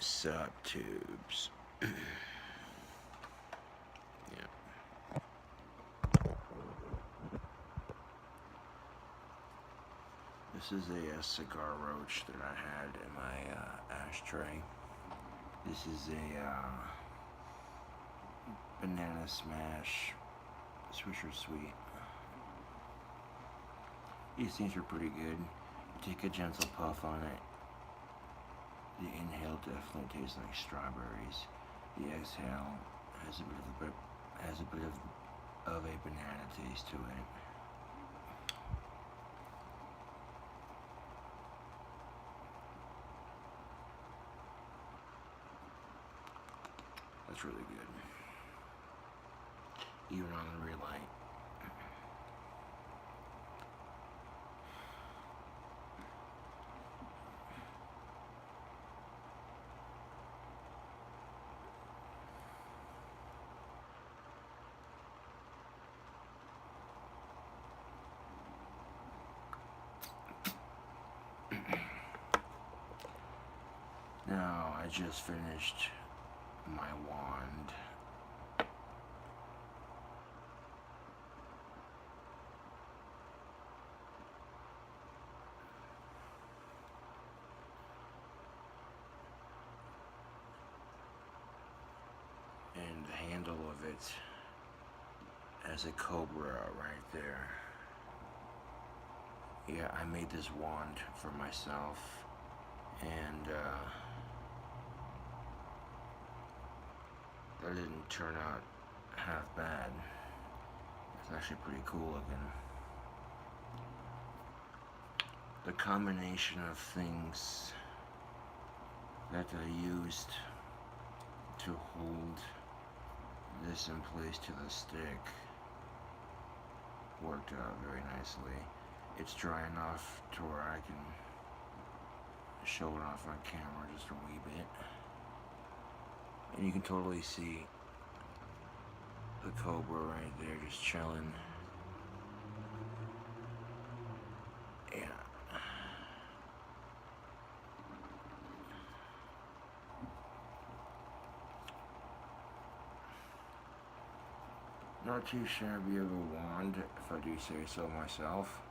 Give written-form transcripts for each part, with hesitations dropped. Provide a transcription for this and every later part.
Sup, tubes? Yeah. This is a cigar roach that I had in my ashtray. This is a banana smash Swisher Sweet. These things are pretty good. Take a gentle puff on it. The inhale definitely tastes like strawberries. The exhale has a bit of a banana taste to it. That's really good. Even on the red light. Now, I just finished my wand. And the handle of it has a cobra right there. Yeah, I made this wand for myself, and that didn't turn out half bad. It's actually pretty cool looking. The combination of things that I used to hold this in place to the stick worked out very nicely. It's dry enough to where I can show it off on camera just a wee bit. And you can totally see the cobra right there just chilling. Yeah. Not too shabby of a wand, if I do say so myself.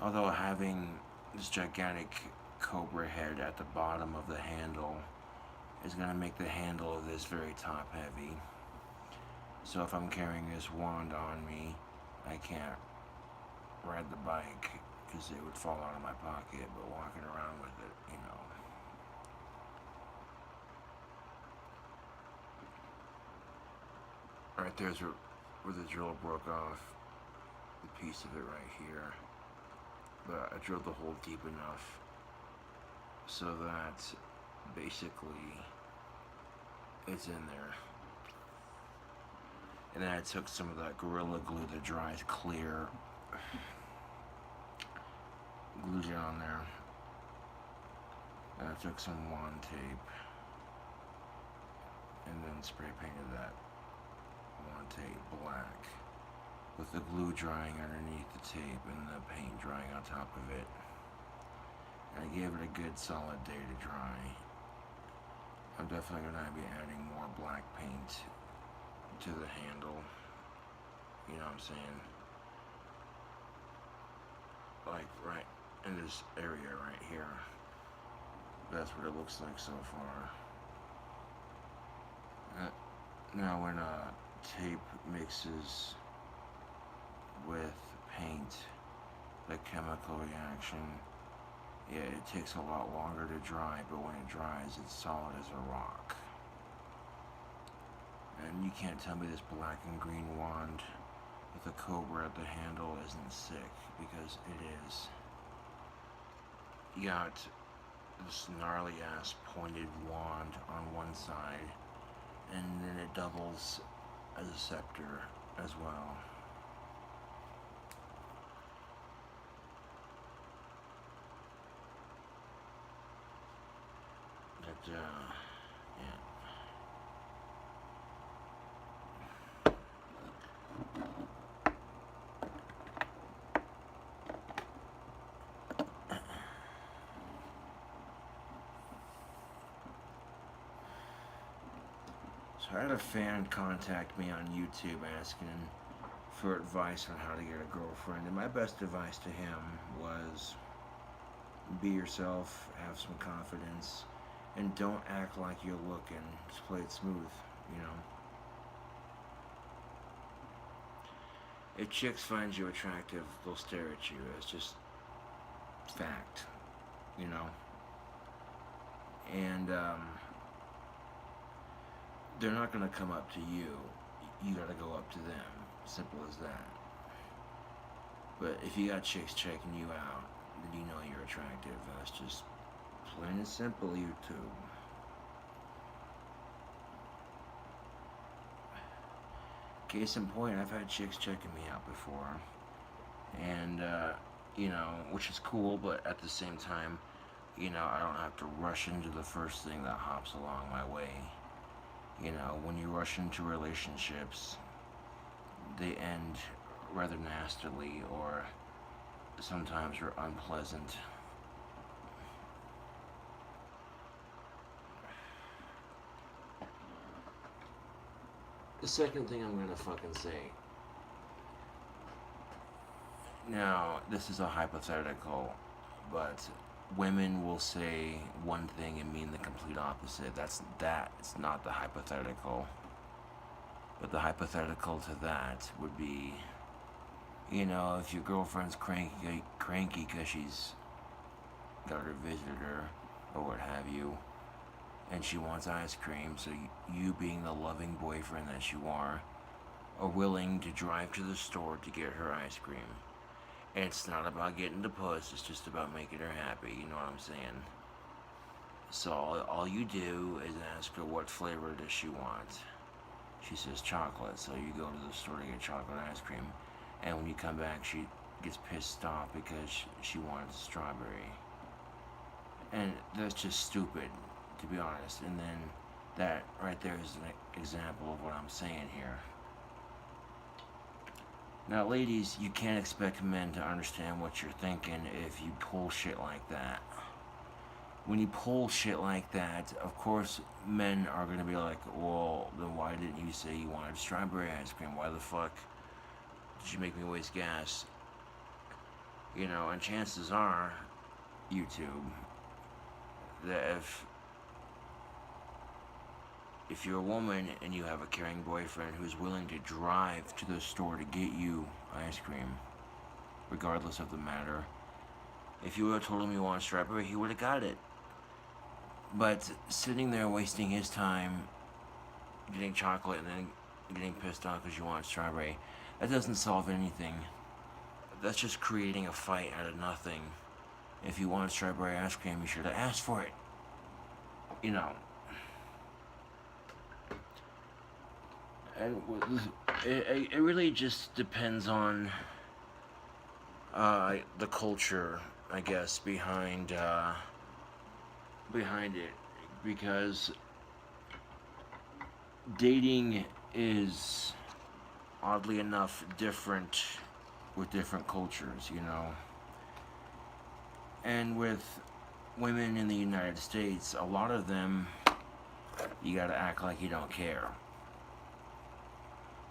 Although having this gigantic cobra head at the bottom of the handle is going to make the handle of this very top heavy. So if I'm carrying this wand on me, I can't ride the bike because it would fall out of my pocket, but walking around with it, you know. Right there's where the drill broke off, the piece of it right here. But I drilled the hole deep enough so that basically it's in there. And then I took some of that Gorilla Glue that dries clear, glued it on there. And I took some wand tape and then spray painted that wand tape black, with the glue drying underneath the tape and the paint drying on top of it. And I gave it a good solid day to dry. I'm definitely going to be adding more black paint to the handle. You know what I'm saying? Like right in this area right here. That's what it looks like so far. Now when tape mixes with paint, the chemical reaction, yeah, it takes a lot longer to dry, but when it dries, it's solid as a rock. And you can't tell me this black and green wand with a cobra at the handle isn't sick, because it is. You got this gnarly ass pointed wand on one side, and then it doubles as a scepter as well. But, yeah. I had a fan contact me on YouTube asking for advice on how to get a girlfriend, and my best advice to him was be yourself, have some confidence, and don't act like you're looking. Just play it smooth, you know. If chicks find you attractive, they'll stare at you. It's just fact, you know. And they're not gonna come up to you. You gotta go up to them. Simple as that. But if you got chicks checking you out, then you know you're attractive. That's just plain and simple, YouTube. Case in point, I've had chicks checking me out before, and you know, which is cool. But at the same time, you know, I don't have to rush into the first thing that hops along my way. You know, when you rush into relationships, they end rather nastily, or sometimes are unpleasant. The second thing I'm gonna fucking say. Now, this is a hypothetical, but women will say one thing and mean the complete opposite. It's not the hypothetical. But the hypothetical to that would be, you know, if your girlfriend's cranky because she's got her visitor or what have you, and she wants ice cream, so you being the loving boyfriend that you are willing to drive to the store to get her ice cream. And it's not about getting the puss, it's just about making her happy, you know what I'm saying? So all you do is ask her what flavor does she want. She says chocolate, so you go to the store to get chocolate ice cream. And when you come back, she gets pissed off because she wanted strawberry. And that's just stupid, to be honest. And then that right there is an example of what I'm saying here. Now, ladies, you can't expect men to understand what you're thinking if you pull shit like that. When you pull shit like that, of course, men are going to be like, well, then why didn't you say you wanted strawberry ice cream? Why the fuck did you make me waste gas? You know, and chances are, YouTube, that if you're a woman and you have a caring boyfriend who's willing to drive to the store to get you ice cream, regardless of the matter, if you would have told him you want strawberry, he would have got it. But sitting there wasting his time getting chocolate and then getting pissed off because you want strawberry, that doesn't solve anything. That's just creating a fight out of nothing. If you want strawberry ice cream, you should have asked for it. You know. And it really just depends on the culture, I guess, behind it, because dating is oddly enough different with different cultures, you know. And with women in the United States, a lot of them, you gotta act like you don't care.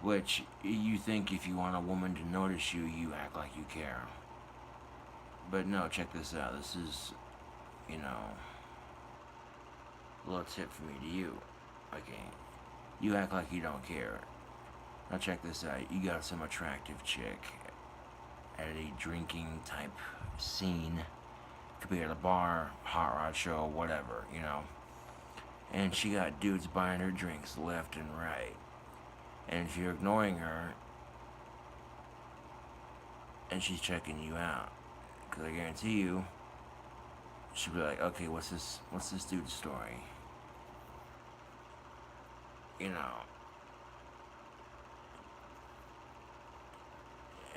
Which, you think if you want a woman to notice you, you act like you care. But no, check this out. This is, you know, a little tip from me to you. Okay, you act like you don't care. Now check this out. You got some attractive chick at a drinking type scene. Could be at a bar, hot rod show, whatever, you know. And she got dudes buying her drinks left and right. And if you're ignoring her, and she's checking you out, because I guarantee you, she'll be like, okay, what's this dude's story? You know.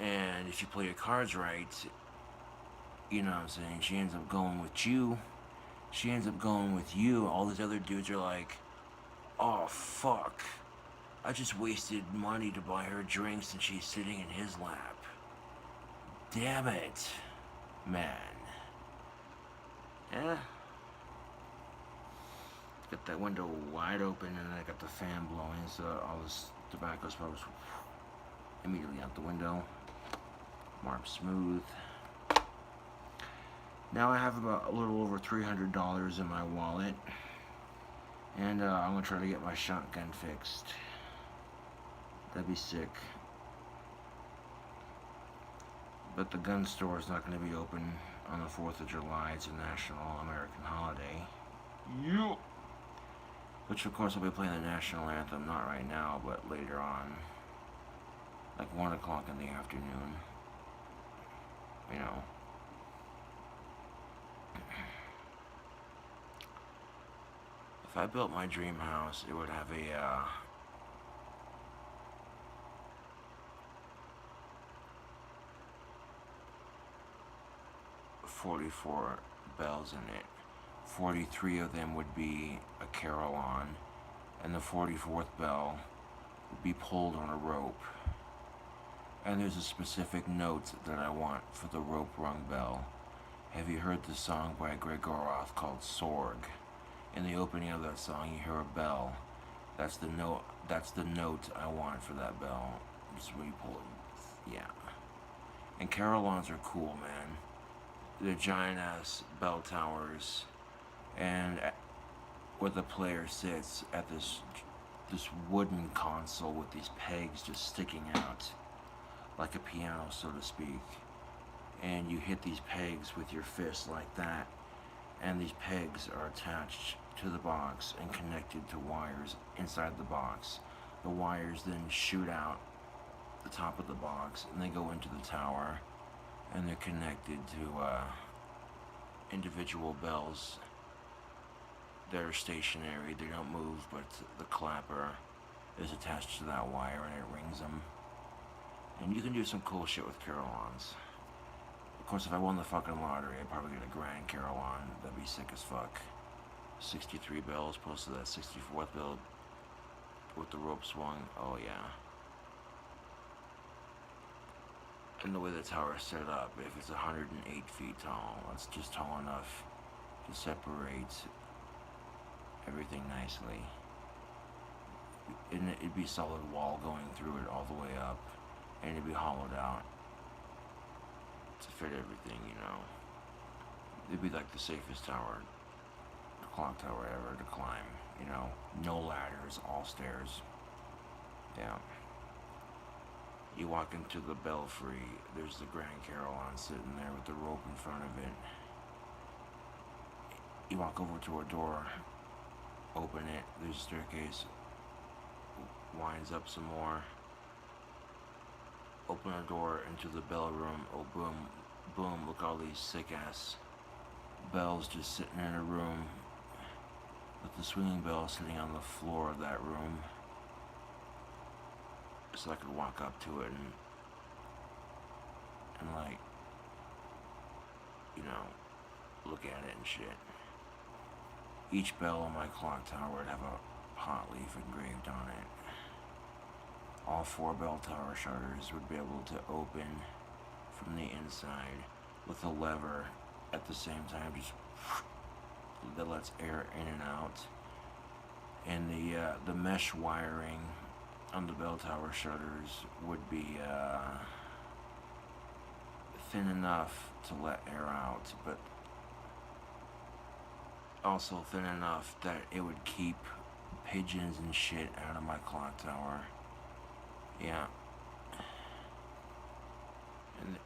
And if you play your cards right, you know what I'm saying, she ends up going with you. She ends up going with you. All these other dudes are like, oh, fuck. I just wasted money to buy her drinks and she's sitting in his lap. Damn it, man. Yeah. Got that window wide open, and I got the fan blowing, so all this tobacco smoke immediately out the window. Mark smooth. Now I have about a little over $300 in my wallet, and I'm gonna try to get my shotgun fixed. That'd be sick. But the gun store is not going to be open on the 4th of July. It's a national American holiday. Yep. Which, of course, I'll be playing the national anthem, not right now, but later on. Like 1 o'clock in the afternoon. You know. If I built my dream house, it would have a, 44 bells in it. 43 of them would be a carillon, and the 44th bell would be pulled on a rope. And there's a specific note that I want for the rope rung bell. Have you heard the song by Greg Goroth called Sorg? In the opening of that song, you hear a bell. That's the note. That's the note I want for that bell. Just where you pull it. Yeah. And carillons are cool, man. They're giant ass bell towers, and where the player sits at this wooden console with these pegs just sticking out like a piano, so to speak. And you hit these pegs with your fist like that, and these pegs are attached to the box and connected to wires inside the box. The wires then shoot out the top of the box, and they go into the tower, and they're connected to individual bells that are stationary. They don't move, but the clapper is attached to that wire, and it rings them. And you can do some cool shit with carillons. Of course, if I won the fucking lottery, I'd probably get a grand carillon. That'd be sick as fuck. 63 bells opposed to that 64th bell with the rope swung. Oh yeah. And the way the tower is set up, if it's 108 feet tall, that's just tall enough to separate everything nicely. And it'd be a solid wall going through it all the way up, and it'd be hollowed out to fit everything, you know. It'd be like the safest tower, the clock tower ever to climb, you know. No ladders, all stairs. Yeah. You walk into the belfry, there's the Grand Carillon sitting there with the rope in front of it. You walk over to a door, open it, there's a staircase, winds up some more. Open a door into the bell room, oh boom, boom, look at all these sick ass bells just sitting in a room with the swinging bell sitting on the floor of that room. So I could walk up to it and like, you know, look at it and shit. Each bell on my clock tower would have a hot leaf engraved on it. All 4 bell tower shutters would be able to open from the inside with a lever at the same time, just that lets air in and out. And the mesh wiring on the bell tower shutters would be thin enough to let air out, but also thin enough that it would keep pigeons and shit out of my clock tower. Yeah. And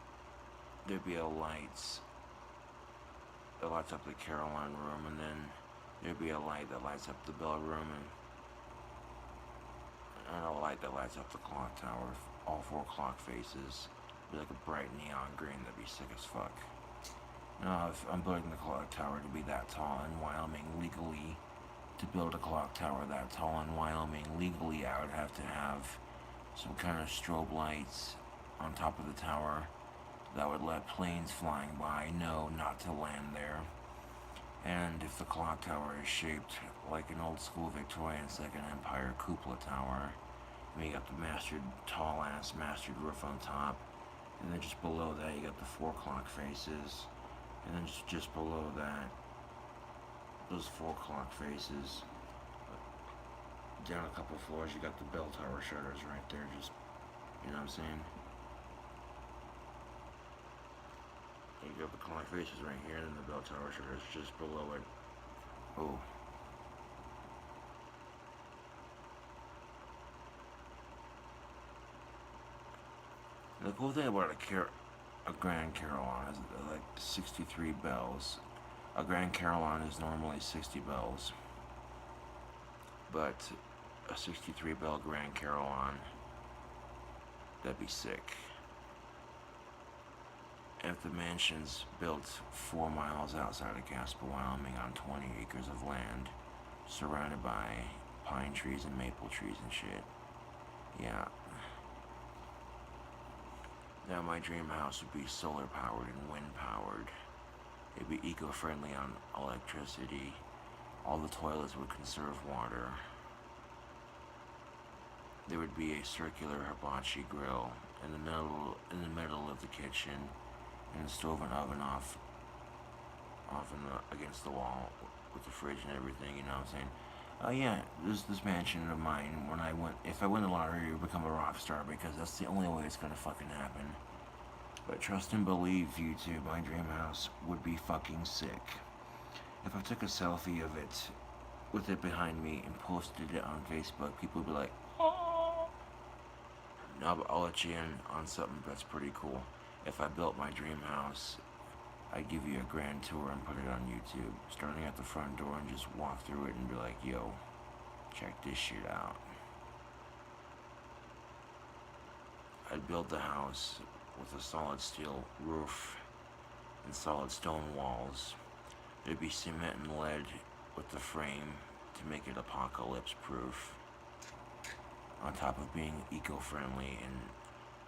there'd be a lights that lights up the Caroline room, and then there'd be a light that lights up the bell room, and a light that lights up the clock tower. All 4 clock faces. It'd be like a bright neon green. That'd be sick as fuck. Now, if I'm building the clock tower to be that tall in Wyoming legally, to build a clock tower that tall in Wyoming legally, I would have to have some kind of strobe lights on top of the tower that would let planes flying by know not to land there. And if the clock tower is shaped like an old school Victorian Second Empire cupola tower, I mean, you got the mastered, tall ass mastered roof on top, and then just below that you got the 4 clock faces, and then just below that, those 4 clock faces, Down a couple floors, you got the bell tower shutters right there. Just, you know what I'm saying? You got the clock faces right here, and then the bell tower shutters just below it. Oh. The cool thing about a Grand Carillon is like 63 bells. A Grand Carillon is normally 60 bells, but a 63 bell Grand Carillon, that'd be sick. If the mansion's built 4 miles outside of Casper, Wyoming on 20 acres of land, surrounded by pine trees and maple trees and shit, yeah. Now my dream house would be solar powered and wind powered. It'd be eco-friendly on electricity. All the toilets would conserve water. There would be a circular hibachi grill in the middle of the kitchen, and a stove and oven against the wall with the fridge and everything. You know what I'm saying? Oh yeah, this mansion of mine. If I win the lottery, I would become a rock star because that's the only way it's gonna fucking happen. But trust and believe, YouTube, my dream house would be fucking sick. If I took a selfie of it with it behind me and posted it on Facebook, people would be like, "Oh." Now I'll let you in on something that's pretty cool. If I built my dream house, I'd give you a grand tour and put it on YouTube, starting at the front door and just walk through it and be like, yo, check this shit out. I'd build the house with a solid steel roof and solid stone walls. There'd be cement and lead with the frame to make it apocalypse proof, on top of being eco-friendly, and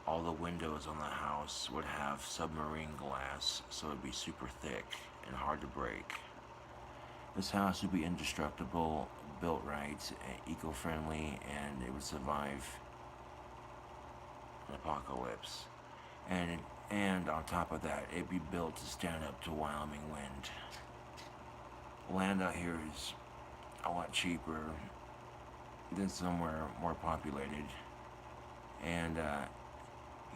all the windows on the house would have submarine glass, so it'd be super thick and hard to break. This house would be indestructible, built right, eco-friendly, and it would survive an apocalypse. And on top of that, it'd be built to stand up to Wyoming wind. Land out here is a lot cheaper than somewhere more populated. And,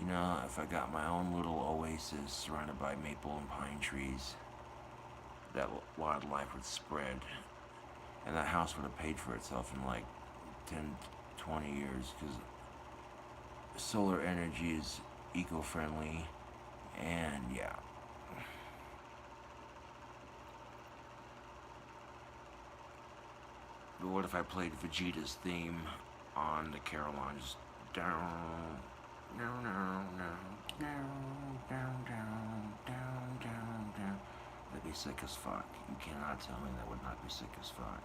you know, if I got my own little oasis surrounded by maple and pine trees, that wildlife would spread. And that house would have paid for itself in like 10, 20 years, because solar energy is eco-friendly, and yeah. But what if I played Vegeta's theme on the Carillon? Just down, no, no, no, down, down, down, down, down, down. That'd be sick as fuck. You cannot tell me that would not be sick as fuck.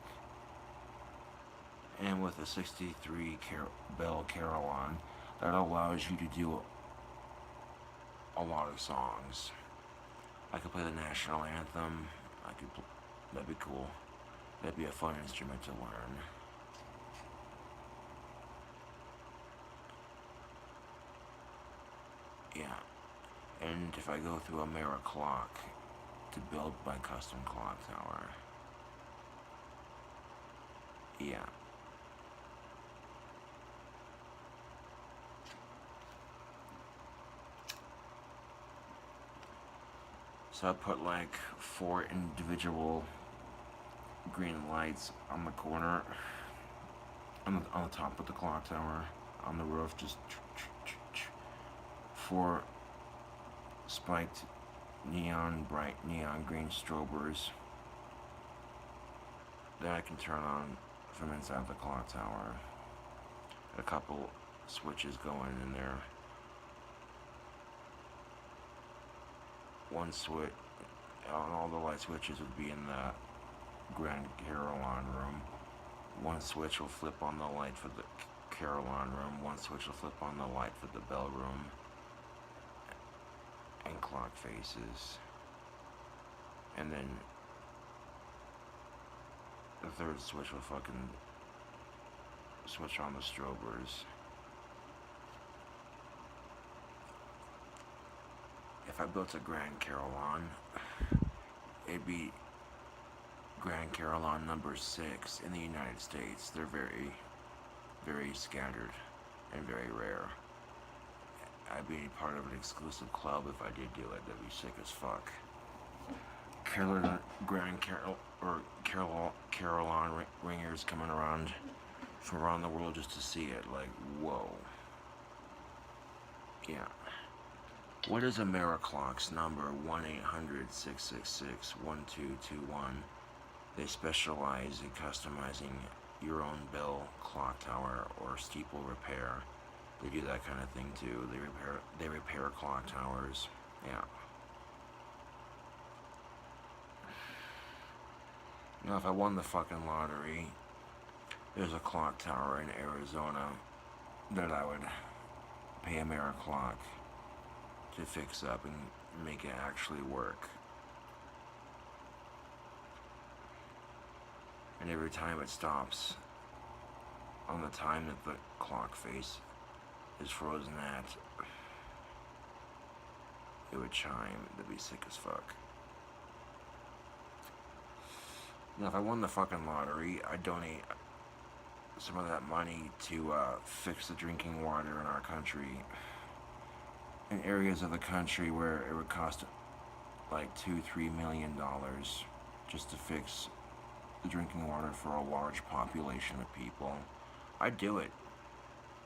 And with a 63 bell Carillon, that allows you to do a lot of songs. I could play the national anthem. That'd be cool. That'd be a fun instrument to learn. Yeah. And if I go through a Mera clock to build my custom clock tower. Yeah. So I put like 4 individual green lights on the corner, on the top of the clock tower, on the roof, just 4 spiked bright neon green strobers that I can turn on from inside the clock tower. A couple switches going in there. One switch, all the light switches would be in the Grand Carillon room. One switch will flip on the light for the Carillon room. One switch will flip on the light for the bell room and clock faces. And then the third switch will fucking switch on the strobers. If I built a Grand Carillon, it'd be Grand Carillon number 6 in the United States. They're very very scattered and very rare. I'd be part of an exclusive club if I did do it. That'd be sick as fuck. Caroline ringers coming around from around the world just to see it. Like, whoa. Yeah. What is Americlock's number? 1-800-666-1221. They specialize in customizing your own bell, clock tower, or steeple repair. They do that kind of thing too. They repair clock towers. Yeah. You know, if I won the fucking lottery, there's a clock tower in Arizona that I would pay Americlock to fix up and make it actually work. And every time it stops on the time that the clock face is frozen at, it would chime. That'd be sick as fuck. Now, if I won the fucking lottery, I'd donate some of that money to fix the drinking water in our country. In areas of the country where it would cost like $2-3 million just to fix the drinking water for a large population of people, I'd do it.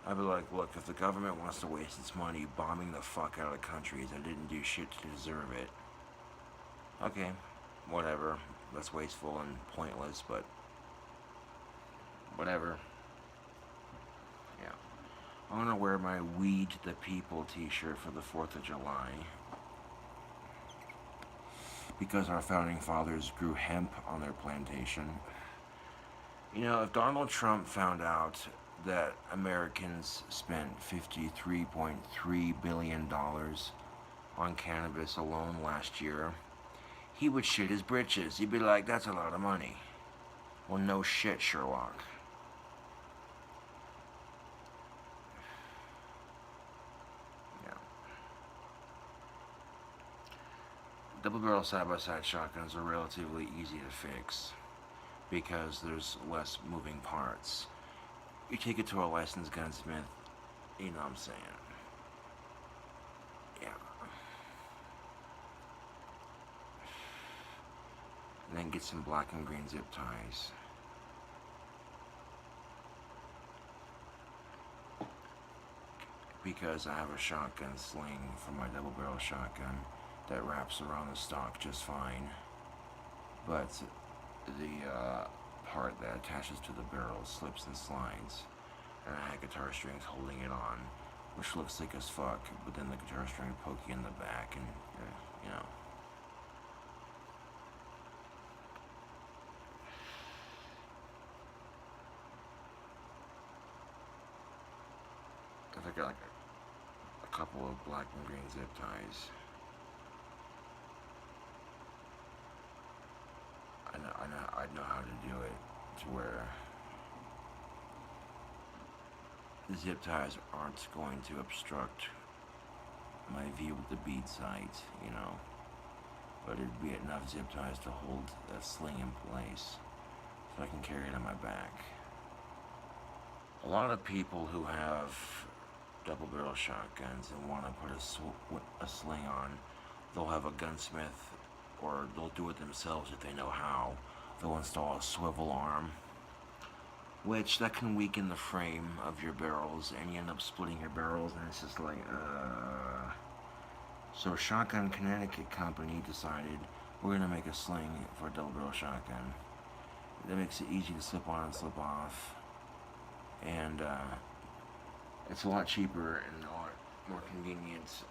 I'd be like, look, if the government wants to waste its money bombing the fuck out of countries that didn't do shit to deserve it, okay, whatever. That's wasteful and pointless, but whatever. Yeah. I'm gonna wear my "We the People" t-shirt for the 4th of July because our founding fathers grew hemp on their plantation. You know, if Donald Trump found out that Americans spent $53.3 billion on cannabis alone last year, he would shit his britches. He'd be like, that's a lot of money. Well, no shit, Sherlock. Yeah. Double barrel side-by-side shotguns are relatively easy to fix because there's less moving parts. You take it to a licensed gunsmith, you know what I'm saying. Yeah. And then get some black and green zip ties. Because I have a shotgun sling for my double barrel shotgun that wraps around the stock just fine. But the part that attaches to the barrel slips and slides. And I had guitar strings holding it on, which looks sick as fuck, but then the guitar string poke you in the back and, you know. I got like a couple of black and green zip ties. I know how to do it to where the zip ties aren't going to obstruct my view of the bead sight, you know. But it'd be enough zip ties to hold that sling in place so I can carry it on my back. A lot of people who have double barrel shotguns and want to put a sling on, they'll have a gunsmith, or they'll do it themselves if they know how. They'll install a swivel arm, which that can weaken the frame of your barrels, and you end up splitting your barrels, and it's just like, So Shotgun Connecticut Company decided we're gonna make a sling for a double barrel shotgun. That makes it easy to slip on and slip off, and it's a lot cheaper and a lot more convenient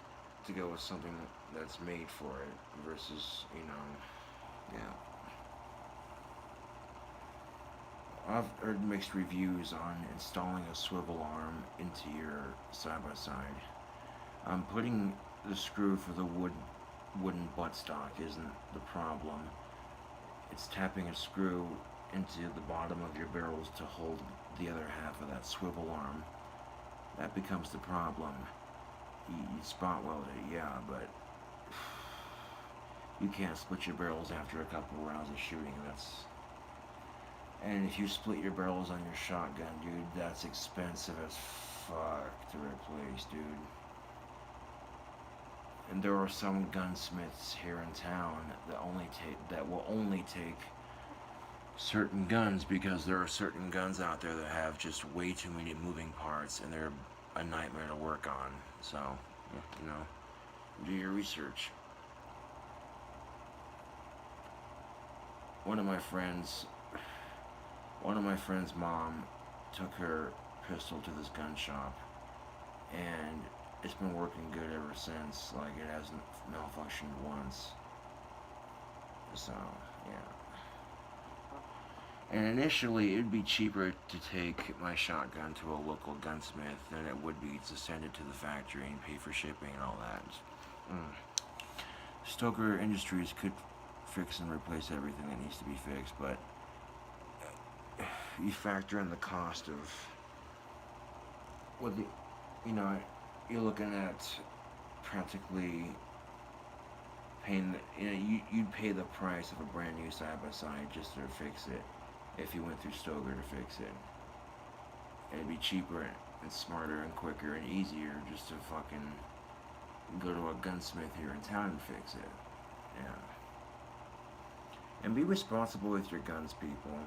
to go with something that's made for it versus, you know, yeah. I've heard mixed reviews on installing a swivel arm into your side-by-side. Putting the screw for the wooden buttstock isn't the problem. It's tapping a screw into the bottom of your barrels to hold the other half of that swivel arm. That becomes the problem. You spot weld it, yeah, but you can't split your barrels after a couple rounds of shooting. And if you split your barrels on your shotgun, dude, that's expensive as fuck to replace, dude. And there are some gunsmiths here in town that will only take certain guns because there are certain guns out there that have just way too many moving parts and they're a nightmare to work on. So, you know, do your research. One of my friends' mom took her pistol to this gun shop, and it's been working good ever since. Like, it hasn't malfunctioned once. So, yeah. And initially, it'd be cheaper to take my shotgun to a local gunsmith than it would be to send it to the factory and pay for shipping and all that. Stoker Industries could fix and replace everything that needs to be fixed, but you factor in the cost of what you're looking at practically paying you'd pay the price of a brand new side by side just to fix it if you went through Stoker to fix it. It'd be cheaper and smarter and quicker and easier just to fucking go to a gunsmith here in town and fix it. Yeah. And be responsible with your guns, people.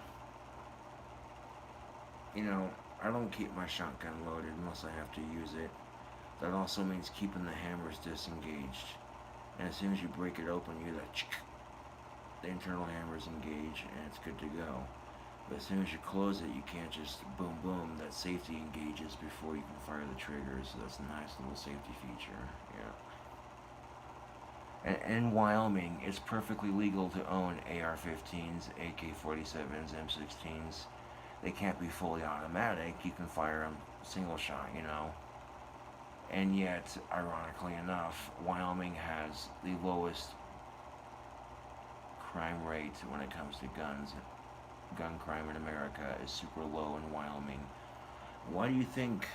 I don't keep my shotgun loaded unless I have to use it. That also means keeping the hammers disengaged. And as soon as you break it open, you hear that the internal hammers engage and it's good to go. But as soon as you close it, you can't just boom boom. That safety engages before you can fire the triggers. So that's a nice little safety feature. Yeah. And in Wyoming, it's perfectly legal to own AR-15s, AK-47s, M16s. They can't be fully automatic. You can fire them single shot, And yet, ironically enough, Wyoming has the lowest crime rate when it comes to guns. Gun crime in America is super low in Wyoming. Why do you think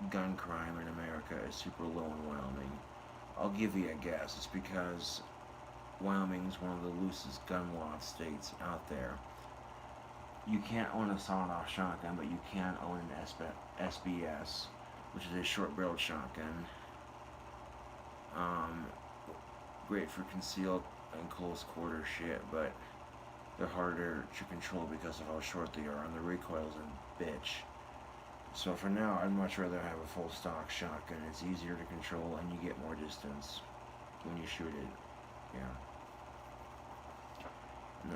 gun crime in America is super low in Wyoming? I'll give you a guess. It's because Wyoming's one of the loosest gun law states out there. You can't own a sawed-off shotgun, but you can own an SBS, which is a short-barreled shotgun. Great for concealed and close-quarter shit, but they're harder to control because of how short they are, and the recoil's a bitch. So for now, I'd much rather have a full-stock shotgun. It's easier to control, and you get more distance when you shoot it. Yeah.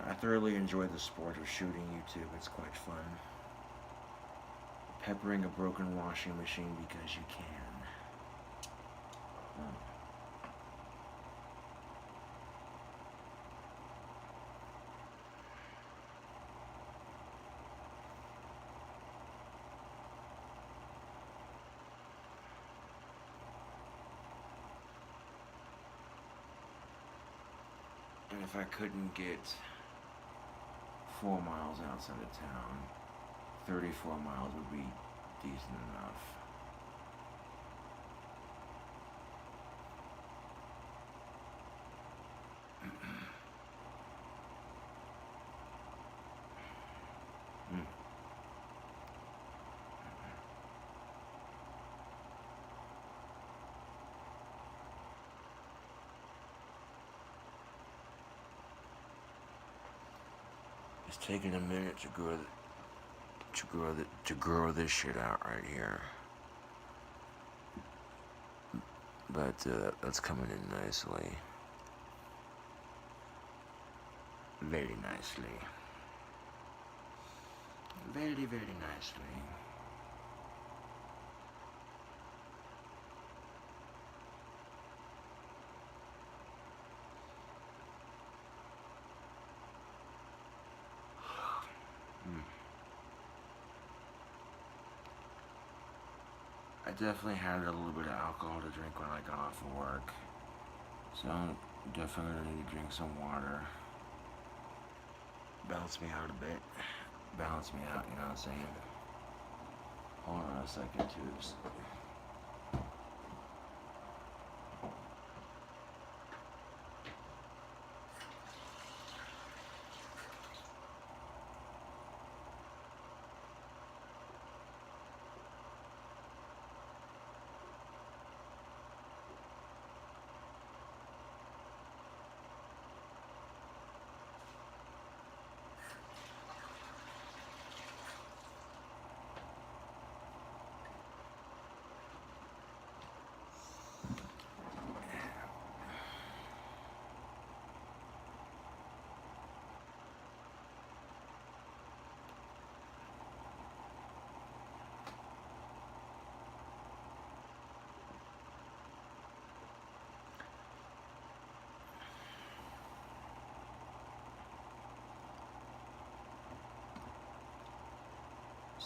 I thoroughly enjoy the sport of shooting YouTube. It's quite fun. Peppering a broken washing machine because you can. And if I couldn't get 4 miles outside of town, 34 miles would be decent enough. It's taking a minute to grow this shit out right here. But that's coming in nicely. Very nicely. Very, very nicely. I definitely had a little bit of alcohol to drink when I got off of work. So I'm definitely gonna need to drink some water. Balance me out a bit. Balance me out, you know what I'm saying? Hold on a second, tubes.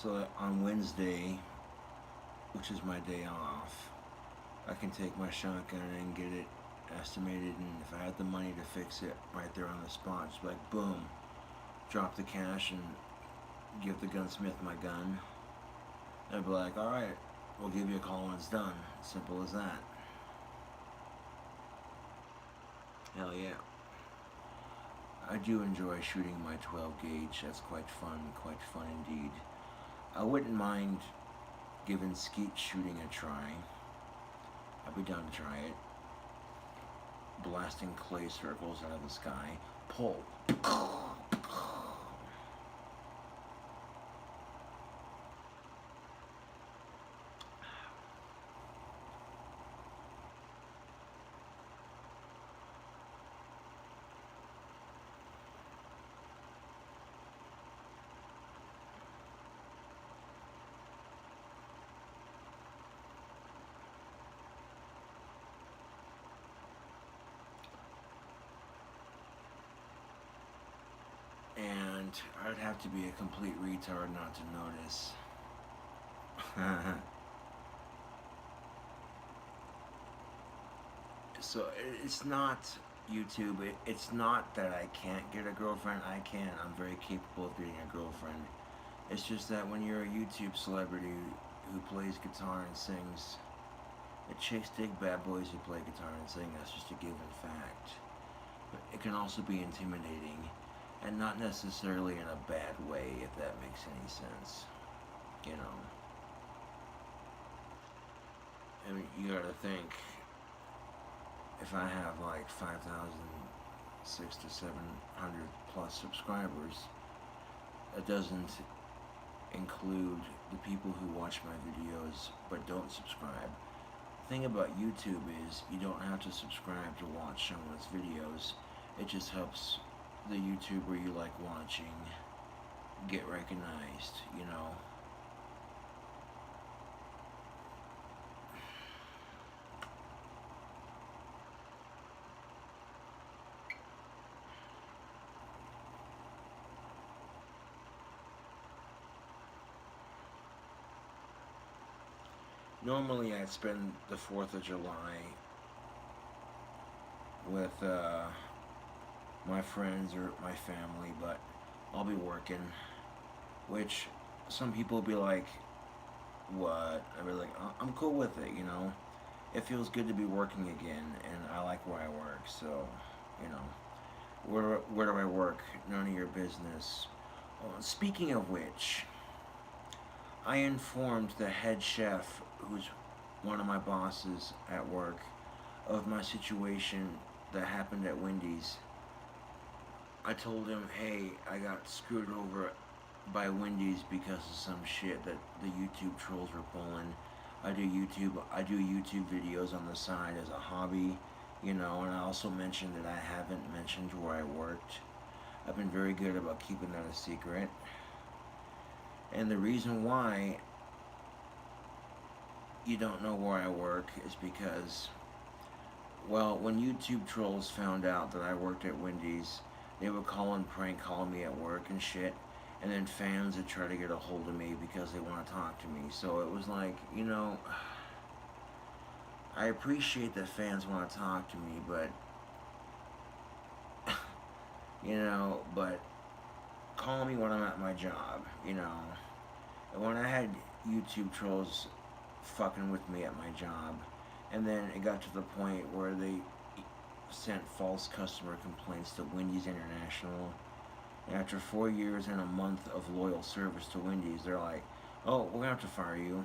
so that on Wednesday, which is my day off, I can take my shotgun and get it estimated, and if I had the money to fix it right there on the spot, just like boom, drop the cash and give the gunsmith my gun. I'd be like, alright, we'll give you a call when it's done. Simple as that. Hell yeah. I do enjoy shooting my 12 gauge. That's quite fun indeed. I wouldn't mind giving skeet shooting a try. I'd be down to try it. Blasting clay circles out of the sky. Pull. And I'd have to be a complete retard not to notice. So it's not YouTube. It's not that I can't get a girlfriend. I can. I'm very capable of getting a girlfriend. It's just that when you're a YouTube celebrity who plays guitar and sings, the chicks dig bad boys who play guitar and sing. That's just a given fact. But it can also be intimidating, and not necessarily in a bad way, if that makes any sense. You know. I mean, you gotta think, if I have like 5,006 to 700 plus subscribers, that doesn't include the people who watch my videos but don't subscribe. The thing about YouTube is you don't have to subscribe to watch someone's videos. It just helps the YouTuber you like watching get recognized, you know. Normally I'd spend the 4th of July with my friends or my family, but I'll be working, which some people will be like, what? I'd be like, I'm cool with it, you know. It feels good to be working again, and I like where I work, so, you know. Where do I work? None of your business. Speaking of which, I informed the head chef, who's one of my bosses at work, of my situation that happened at Wendy's. I told him, hey, I got screwed over by Wendy's because of some shit that the YouTube trolls were pulling. I do YouTube videos on the side as a hobby, you know, and I also mentioned that I haven't mentioned where I worked. I've been very good about keeping that a secret. And the reason why you don't know where I work is because, well, when YouTube trolls found out that I worked at Wendy's, they would call and prank call me at work and shit, and then fans would try to get a hold of me because they want to talk to me. So it was like, you know, I appreciate that fans want to talk to me, but you know, but call me when I'm at my job, you know. And when I had YouTube trolls fucking with me at my job, and then it got to the point where they sent false customer complaints to Wendy's International. And after 4 years and a month of loyal service to Wendy's, they're like, oh, we're gonna have to fire you.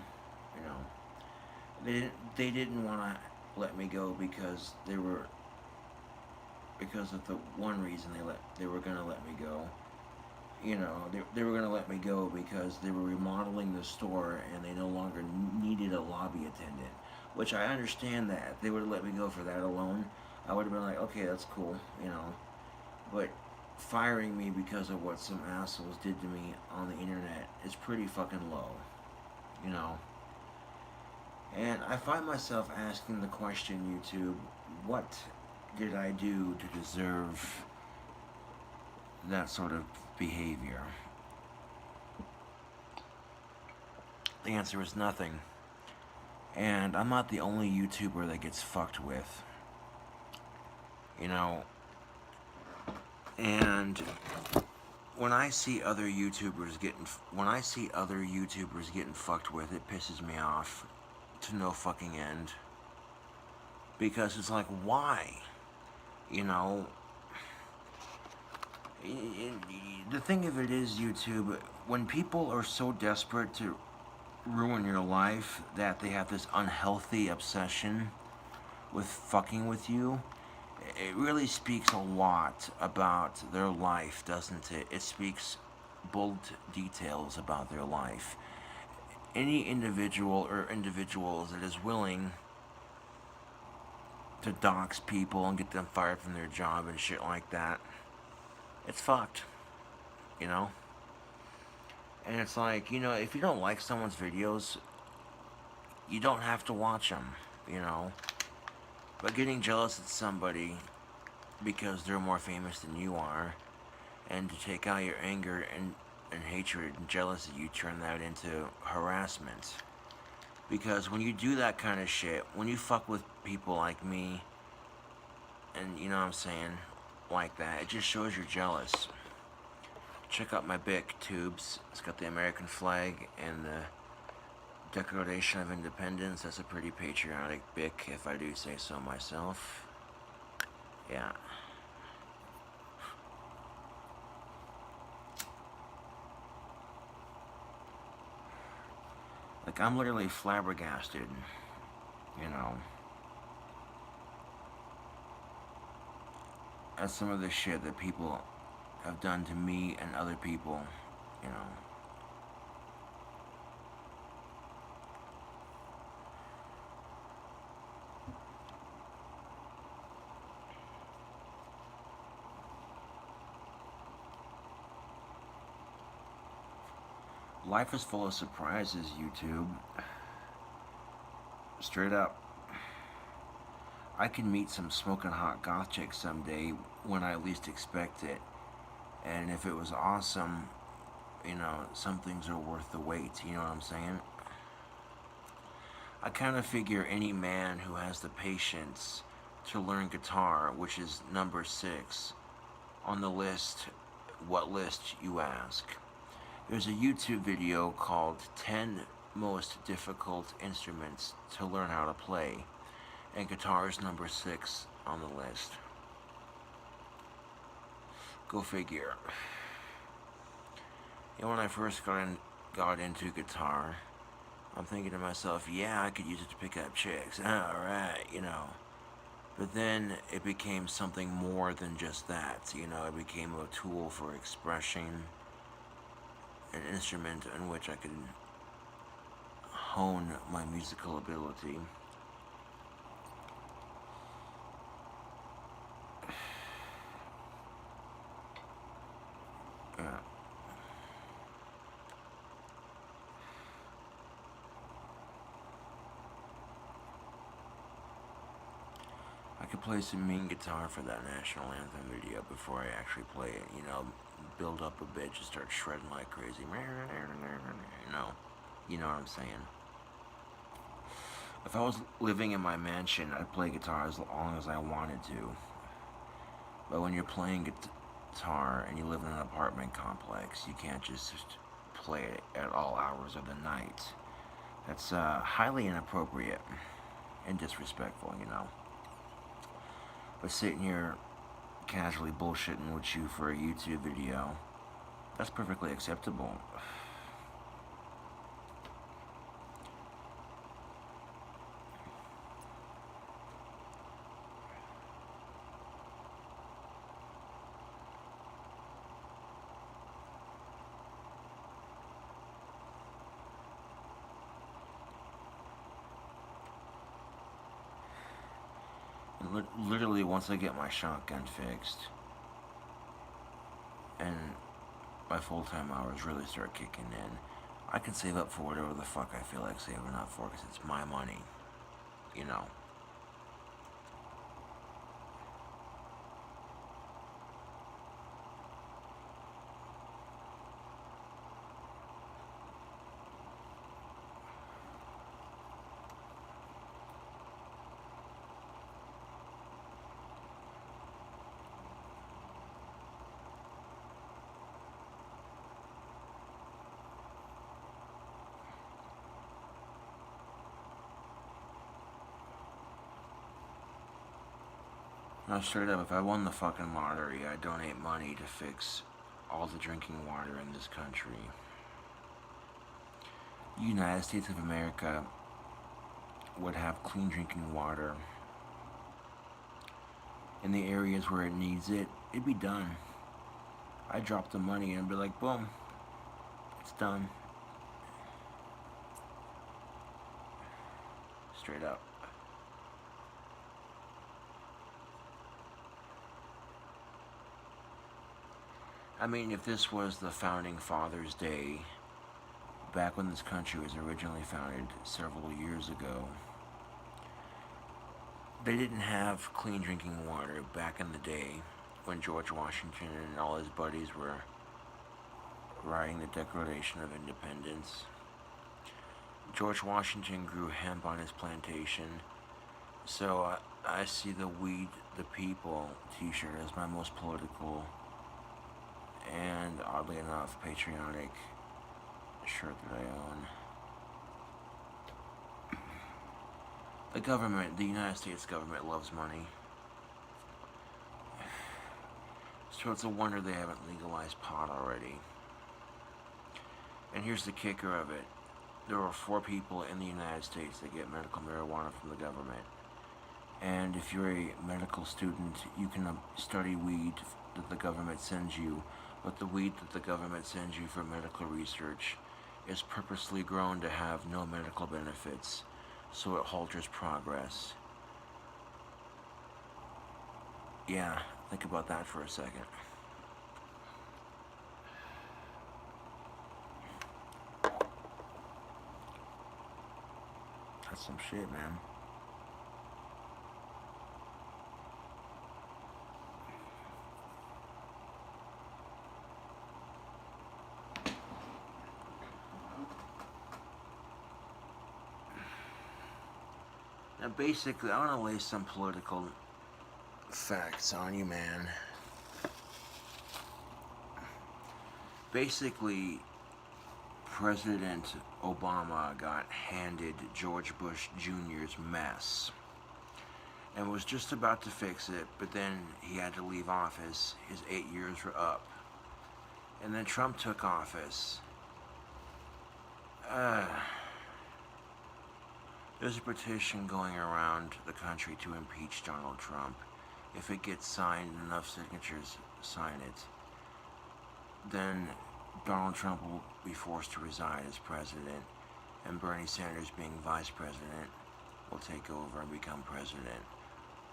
You know, they didn't want to let me go because of the one reason they were gonna let me go. You know, they were gonna let me go because they were remodeling the store and they no longer needed a lobby attendant. Which I understand that. They would have let me go for that alone. I would have been like, okay, that's cool, you know. But firing me because of what some assholes did to me on the internet is pretty fucking low, you know. And I find myself asking the question, YouTube, what did I do to deserve that sort of behavior? The answer is nothing. And I'm not the only YouTuber that gets fucked with. You know, and when I see other YouTubers getting fucked with, it pisses me off to no fucking end. Because it's like, why? You know, the thing of it is, YouTube, when people are so desperate to ruin your life that they have this unhealthy obsession with fucking with you, it really speaks a lot about their life, doesn't it? It speaks bold details about their life. Any individual or individuals that is willing to dox people and get them fired from their job and shit like that, it's fucked, you know? And it's like, you know, if you don't like someone's videos, you don't have to watch them, you know? But getting jealous at somebody because they're more famous than you are, and to take out your anger and hatred and jealousy, you turn that into harassment. Because when you do that kind of shit, when you fuck with people like me, and you know what I'm saying, like that, it just shows you're jealous. Check out my Bic tubes. It's got the American flag and the Declaration of Independence. That's a pretty patriotic Bic, if I do say so myself. Yeah. Like, I'm literally flabbergasted, you know, at some of the shit that people have done to me and other people, you know. Life is full of surprises, YouTube. Straight up. I can meet some smoking hot goth chick someday when I least expect it. And if it was awesome, you know, some things are worth the wait, you know what I'm saying? I kind of figure any man who has the patience to learn guitar, which is number 6 on the list, what list, you ask. There's a YouTube video called 10 Most Difficult Instruments to Learn How to Play, and guitar is number 6 on the list. Go figure. You know, when I first got into guitar, I'm thinking to myself, yeah, I could use it to pick up chicks. Alright, you know. But then it became something more than just that, you know. It became a tool for expression, an instrument in which I could hone my musical ability. Yeah. I could play some mean guitar for that national anthem video before I actually play it, you know, build up a bit, just start shredding like crazy, you know what I'm saying. If I was living in my mansion, I'd play guitar as long as I wanted to. But when you're playing guitar and you live in an apartment complex, you can't just play it at all hours of the night. That's highly inappropriate and disrespectful, you know. But sitting here casually bullshitting with you for a YouTube video, that's perfectly acceptable. Literally, once I get my shotgun fixed and my full-time hours really start kicking in, I can save up for whatever the fuck I feel like saving up for, because it's my money, you know. No, straight up, if I won the fucking lottery, I'd donate money to fix all the drinking water in this country. United States of America would have clean drinking water in the areas where it needs it. It'd be done. I'd drop the money and be like, boom, it's done. Straight up. I mean, if this was the Founding Fathers' Day, back when this country was originally founded several years ago, they didn't have clean drinking water back in the day when George Washington and all his buddies were writing the Declaration of Independence. George Washington grew hemp on his plantation, so I see the "Weed the People" t-shirt as my most political and, oddly enough, patriotic shirt that I own. The government, the United States government, loves money. So it's a wonder they haven't legalized pot already. And here's the kicker of it. There are 4 people in the United States that get medical marijuana from the government. And if you're a medical student, you can study weed that the government sends you, but the weed that the government sends you for medical research is purposely grown to have no medical benefits, so it halters progress. Yeah, think about that for a second. That's some shit, man. Now, basically, I want to lay some political facts on you, man. Basically, President Obama got handed George Bush Jr.'s mess and was just about to fix it, but then he had to leave office. His 8 years were up. And then Trump took office. There's a petition going around the country to impeach Donald Trump. If it gets signed, enough signatures sign it, then Donald Trump will be forced to resign as president, and Bernie Sanders, being vice president, will take over and become president.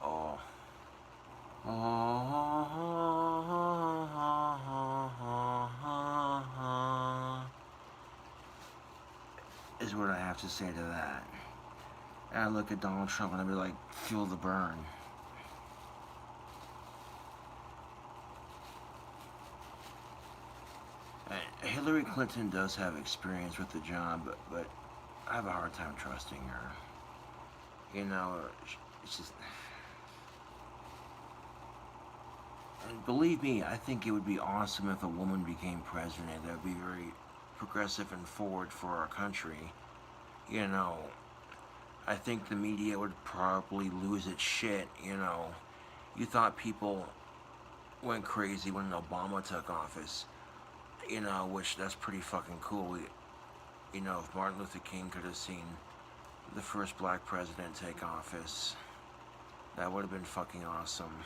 Oh. Is what I have to say to that. And I look at Donald Trump and I'd be like, feel the burn. Hillary Clinton does have experience with the job, but I have a hard time trusting her. You know, it's just... And believe me, I think it would be awesome if a woman became president. That would be very progressive and forward for our country. You know, I think the media would probably lose its shit, you know. You thought people went crazy when Obama took office, you know, which that's pretty fucking cool. You know, if Martin Luther King could have seen the first black president take office, that would have been fucking awesome.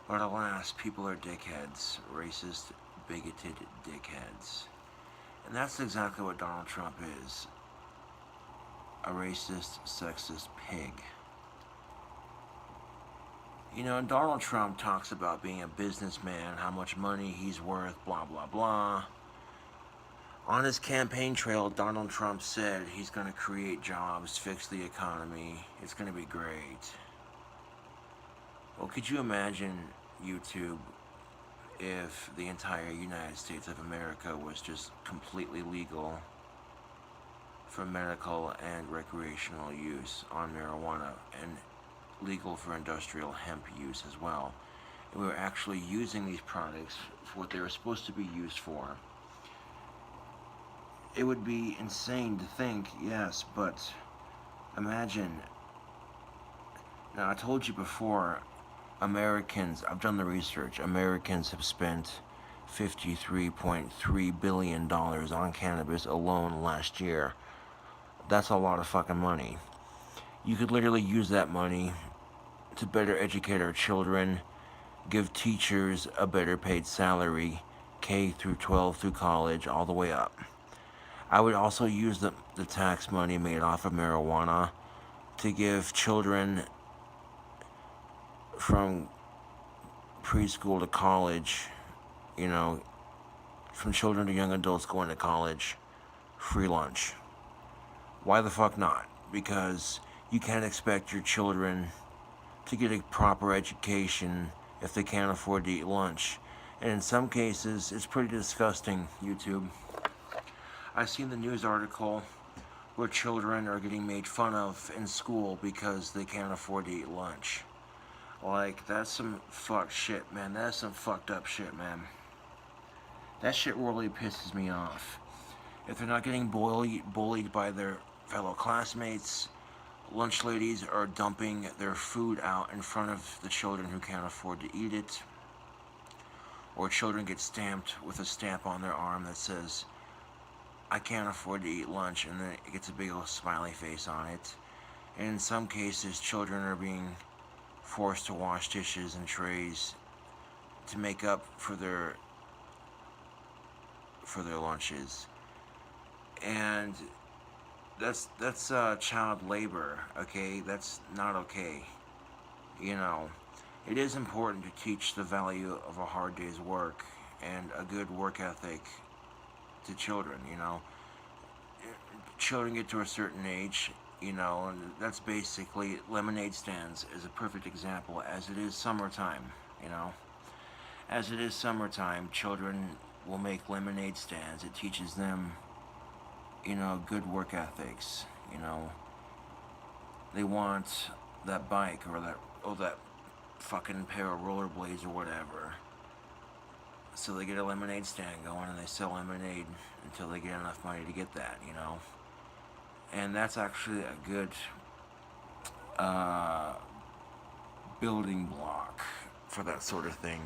But alas, people are dickheads, racist, bigoted dickheads. And that's exactly what Donald Trump is. A racist, sexist pig. You know, Donald Trump talks about being a businessman, how much money he's worth, blah, blah, blah. On his campaign trail, Donald Trump said he's going to create jobs, fix the economy, it's going to be great. Well, could you imagine, YouTube, if the entire United States of America was just completely legal for medical and recreational use on marijuana, and legal for industrial hemp use as well. And we were actually using these products for what they were supposed to be used for. It would be insane to think, yes, but imagine Now, I told you before, Americans, I've done the research, Americans have spent $53.3 billion on cannabis alone last year. That's a lot of fucking money. You could literally use that money to better educate our children, give teachers a better paid salary, K through 12 through college, all the way up. I would also use the tax money made off of marijuana to give children from preschool to college, you know, from children to young adults going to college, free lunch. Why the fuck not? Because you can't expect your children to get a proper education if they can't afford to eat lunch. And in some cases, it's pretty disgusting, YouTube. I've seen the news article where children are getting made fun of in school because they can't afford to eat lunch. Like, that's some fucked shit, man. That's some fucked up shit, man. That shit really pisses me off. If they're not getting bullied by their fellow classmates, lunch ladies are dumping their food out in front of the children who can't afford to eat it. Or children get stamped with a stamp on their arm that says, I can't afford to eat lunch, and then it gets a big old smiley face on it. And in some cases, children are being forced to wash dishes and trays to make up for their lunches. And that's child labor, okay? That's not okay. You know, it is important to teach the value of a hard day's work and a good work ethic to children, you know. Children get to a certain age, you know, and that's basically lemonade stands is a perfect example, as it is summertime, you know. As it is summertime, children will make lemonade stands. It teaches them, you know, good work ethics, you know. They want that bike or that fucking pair of rollerblades or whatever. So they get a lemonade stand going and they sell lemonade until they get enough money to get that, you know. And that's actually a good building block for that sort of thing.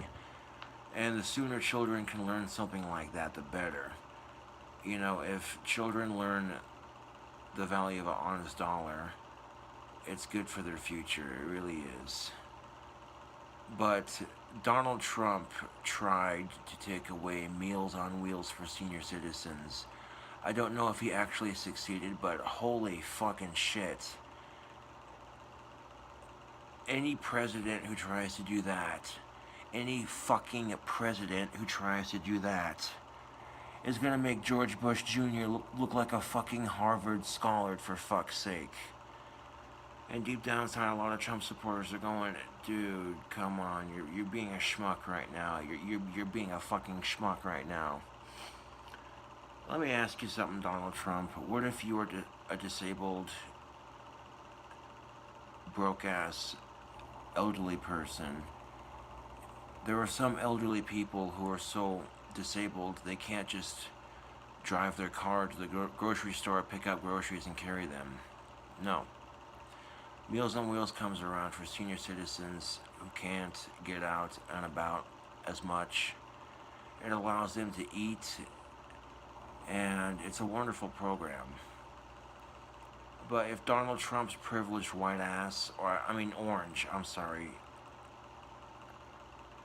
And the sooner children can learn something like that, the better. You know, if children learn the value of an honest dollar, it's good for their future. It really is. But Donald Trump tried to take away Meals on Wheels for senior citizens. I don't know if he actually succeeded, but holy fucking shit. Any president who tries to do that, any fucking president who tries to do that, is gonna make George Bush Jr. look like a fucking Harvard scholar, for fuck's sake. And deep down inside, a lot of Trump supporters are going, dude, come on, you're being a schmuck right now. You're being a fucking schmuck right now. Let me ask you something, Donald Trump. What if you were a disabled, broke-ass, elderly person? There are some elderly people who are so disabled they can't just drive their car to the grocery store, pick up groceries, and carry them. No. Meals on Wheels comes around for senior citizens who can't get out and about as much. It allows them to eat, and it's a wonderful program. But if Donald Trump's privileged white ass, orange, I'm sorry,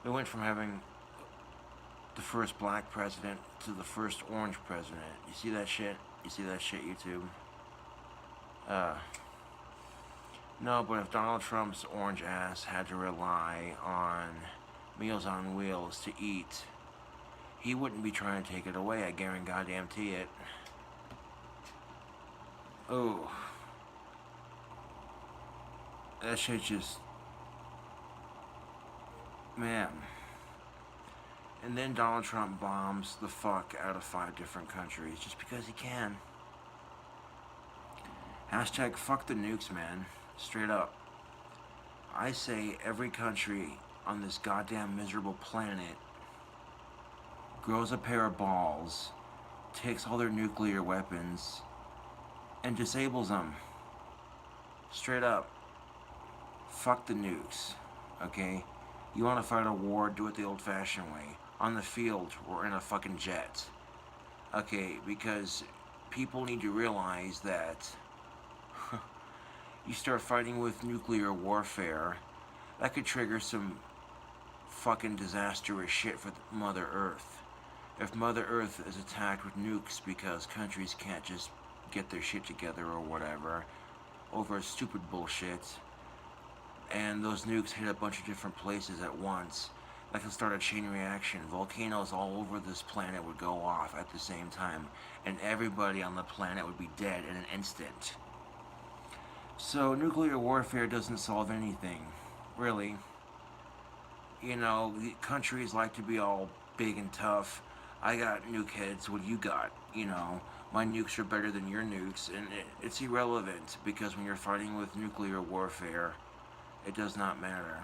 we went from having the first black president to the first orange president. You see that shit? You see that shit, YouTube? No, but if Donald Trump's orange ass had to rely on Meals on Wheels to eat, he wouldn't be trying to take it away, I guarantee it. Oh. That shit just... Man. And then Donald Trump bombs the fuck out of 5 different countries just because he can. Hashtag fuck the nukes, man. Straight up. I say every country on this goddamn miserable planet grows a pair of balls, takes all their nuclear weapons, and disables them. Straight up. fuck the nukes, okay? You want to fight a war, do it the old-fashioned way. On the field or in a fucking jet. Okay, because people need to realize that you start fighting with nuclear warfare, that could trigger some fucking disastrous shit for Mother Earth. If Mother Earth is attacked with nukes because countries can't just get their shit together or whatever over stupid bullshit, and those nukes hit a bunch of different places at once, that can start a chain reaction. Volcanoes all over this planet would go off at the same time, and everybody on the planet would be dead in an instant. So nuclear warfare doesn't solve anything, really. You know, countries like to be all big and tough. I got nuke heads, what do you got? You know, my nukes are better than your nukes, and it's irrelevant, because when you're fighting with nuclear warfare, it does not matter.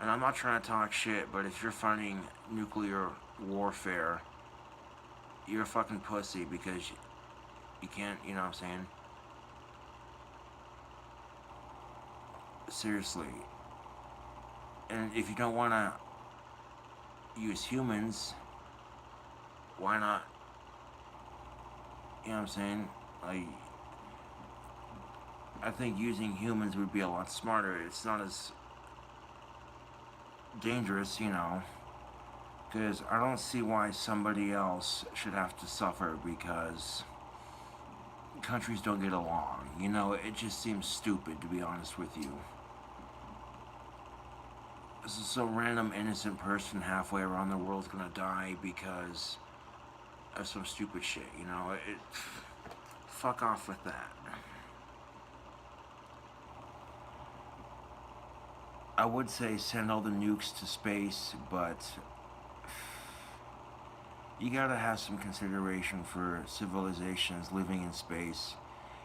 And I'm not trying to talk shit, but if you're fighting nuclear warfare, you're a fucking pussy, because you can't, you know what I'm saying? Seriously. And if you don't want to use humans, why not? You know what I'm saying? Like, I think using humans would be a lot smarter. It's not as dangerous, you know, because I don't see why somebody else should have to suffer because countries don't get along. You know, it just seems stupid, to be honest with you. Some random innocent person halfway around the world's gonna die because of some stupid shit, you know? Fuck off with that. I would say send all the nukes to space, but you gotta have some consideration for civilizations living in space.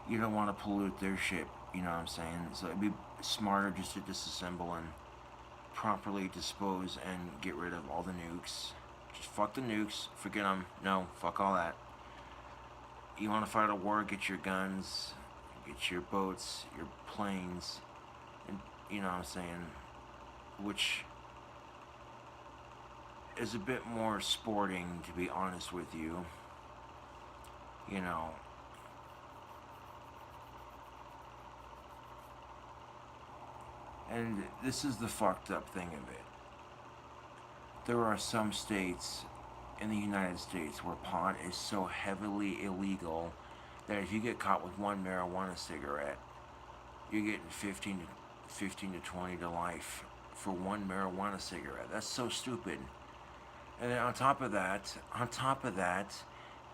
You don't want to pollute their shit, you know what I'm saying? So it'd be smarter just to disassemble and properly dispose and get rid of all the nukes. Just fuck the nukes, forget them. No, fuck all that. You want to fight a war, get your guns, get your boats, your planes, and you know what I'm saying, which is a bit more sporting, to be honest with you. You know, and this is the fucked up thing of it. There are some states in the United States where pot is so heavily illegal that if you get caught with one marijuana cigarette, you're getting 15 to 20 to life for one marijuana cigarette. That's so stupid. And then on top of that,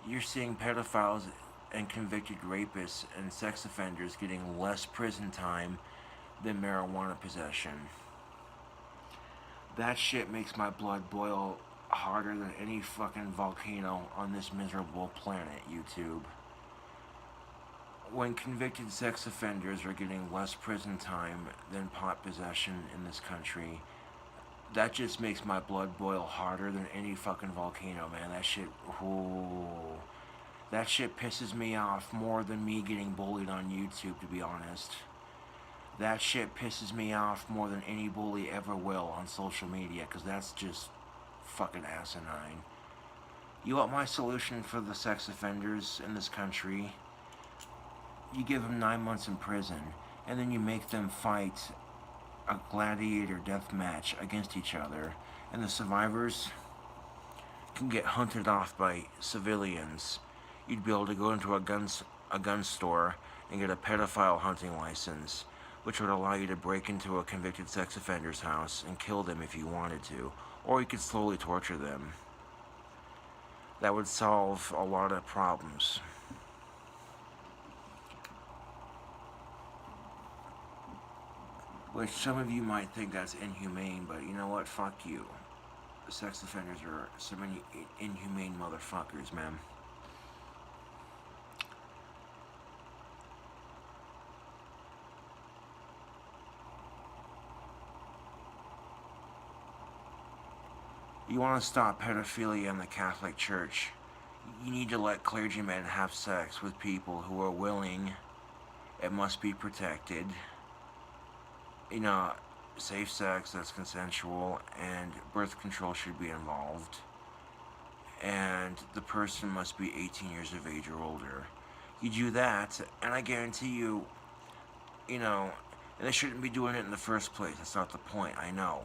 you're seeing pedophiles and convicted rapists and sex offenders getting less prison time than marijuana possession. That shit makes my blood boil harder than any fucking volcano on this miserable planet, YouTube. When convicted sex offenders are getting less prison time than pot possession in this country, that just makes my blood boil harder than any fucking volcano, man. That shit pisses me off more than me getting bullied on YouTube, to be honest. That shit pisses me off more than any bully ever will on social media, because that's just fucking asinine. You want my solution for the sex offenders in this country? You give them 9 months in prison, and then you make them fight a gladiator death match against each other, and the survivors can get hunted off by civilians. You'd be able to go into a gun store and get a pedophile hunting license, which would allow you to break into a convicted sex offender's house and kill them if you wanted to, or you could slowly torture them. That would solve a lot of problems. Which some of you might think that's inhumane, but you know what? Fuck you. Sex offenders are so many inhumane motherfuckers, man. You want to stop pedophilia in the Catholic Church, you need to let clergymen have sex with people who are willing. It must be protected. you know, safe sex that's consensual, and birth control should be involved, and the person must be 18 years of age or older. You do that, and I guarantee you, you know, and they shouldn't be doing it in the first place. That's not the point, I know.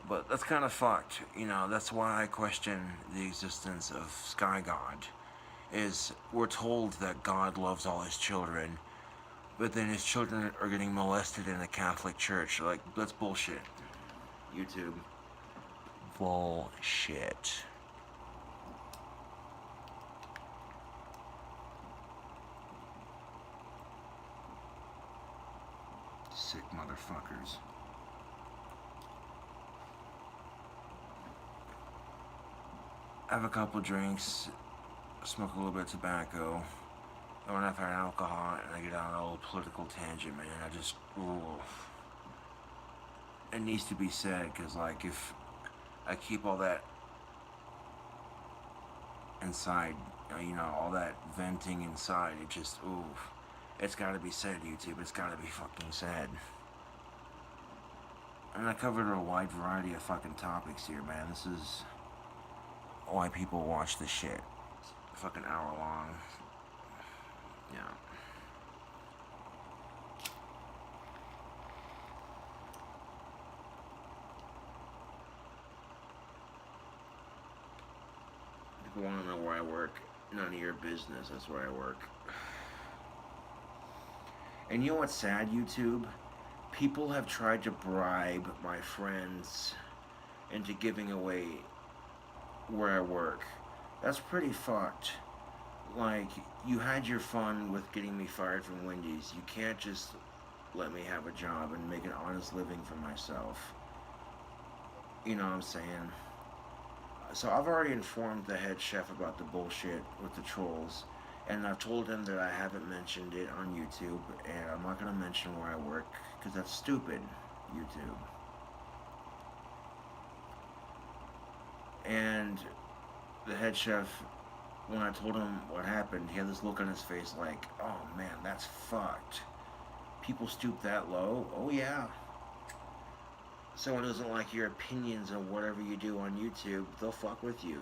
But that's kind of fucked, you know. That's why I question the existence of Sky God. Is we're told that God loves all his children, but then his children are getting molested in a Catholic church. Like, that's bullshit. YouTube. Bullshit. Sick motherfuckers. Have a couple drinks, smoke a little bit of tobacco. And when I've had alcohol and I get on a little political tangent, man, I just, ooh. It needs to be said, because, like, if I keep all that inside, you know, all that venting inside, it just, ooh. It's gotta be said, YouTube. It's gotta be fucking said. And I covered a wide variety of fucking topics here, man. This is why people watch this shit. It's fucking hour long. Yeah. People want to know where I work. None of your business. That's where I work. And you know what's sad, YouTube? People have tried to bribe my friends into giving away where I work. That's pretty fucked. Like, you had your fun with getting me fired from Wendy's. You can't just let me have a job and make an honest living for myself. You know what I'm saying? So I've already informed the head chef about the bullshit with the trolls. And I've told him that I haven't mentioned it on YouTube. And I'm not going to mention where I work, because that's stupid, YouTube. And the head chef, when I told him what happened, he had this look on his face like, oh man, that's fucked. People stoop that low? Oh yeah. Someone doesn't like your opinions on whatever you do on YouTube, they'll fuck with you.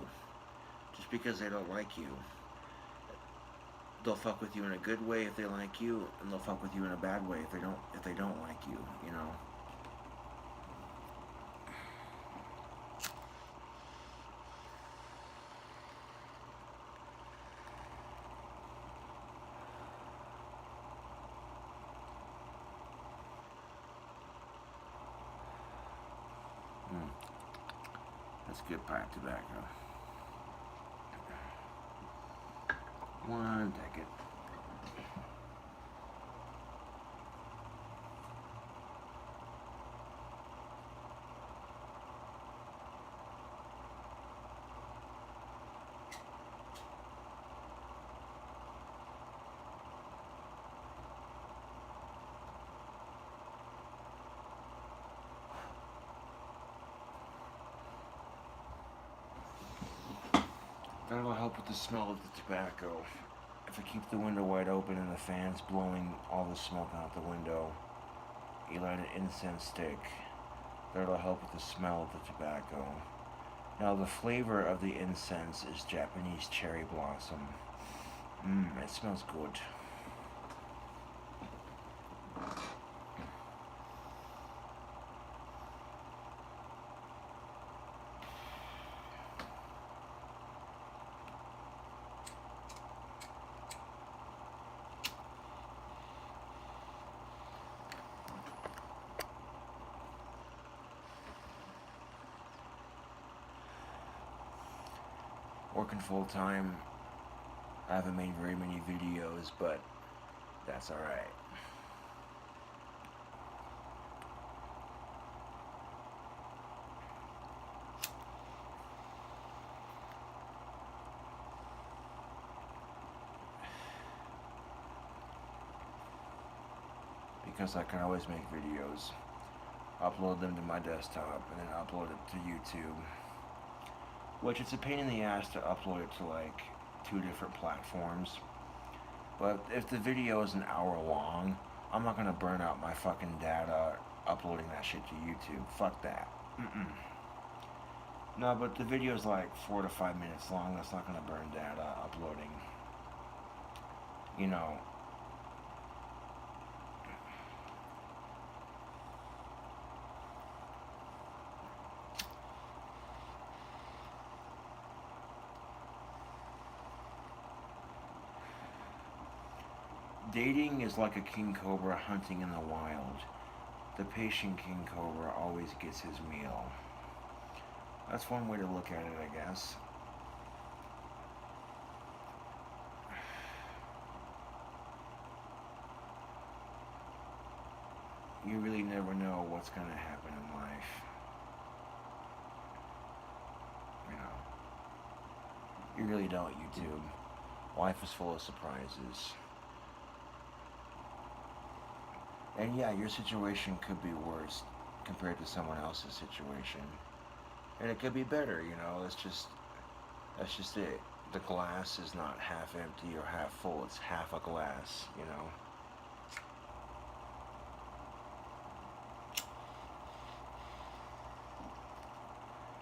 Just because they don't like you. They'll fuck with you in a good way if they like you, and they'll fuck with you in a bad way if they don't like you, you know. That's good pipe tobacco. One second. That'll help with the smell of the tobacco. If I keep the window wide open and the fan's blowing all the smoke out the window, you light an incense stick. That'll help with the smell of the tobacco. Now the flavor of the incense is Japanese cherry blossom. It smells good. Working full time. I haven't made very many videos, but that's alright. Because I can always make videos, upload them to my desktop, and then upload it to YouTube. Which it's a pain in the ass to upload it to like 2 different platforms. But if the video is an hour long, I'm not gonna burn out my fucking data uploading that shit to YouTube. Fuck that. Mm-mm. No, but the video's like 4 to 5 minutes long. That's not gonna burn data uploading. You know, dating is like a king cobra hunting in the wild. The patient king cobra always gets his meal. That's one way to look at it, I guess. You really never know what's gonna happen in life. You know, you really don't, YouTube. Life is full of surprises. And yeah, your situation could be worse compared to someone else's situation. And it could be better, you know, that's just it. The glass is not half empty or half full, it's half a glass, you know.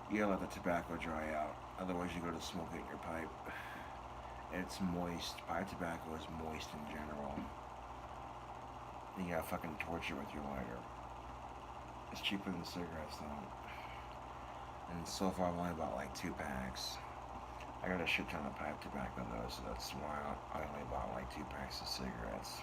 You gotta let the tobacco dry out. Otherwise you go to smoke it in your pipe. It's moist. Pipe tobacco is moist in general. And you gotta fucking torch it with your lighter. It's cheaper than cigarettes though. And so far I've only bought like 2 packs. I got a shit ton of pipe tobacco though, so that's why I only bought like 2 packs of cigarettes.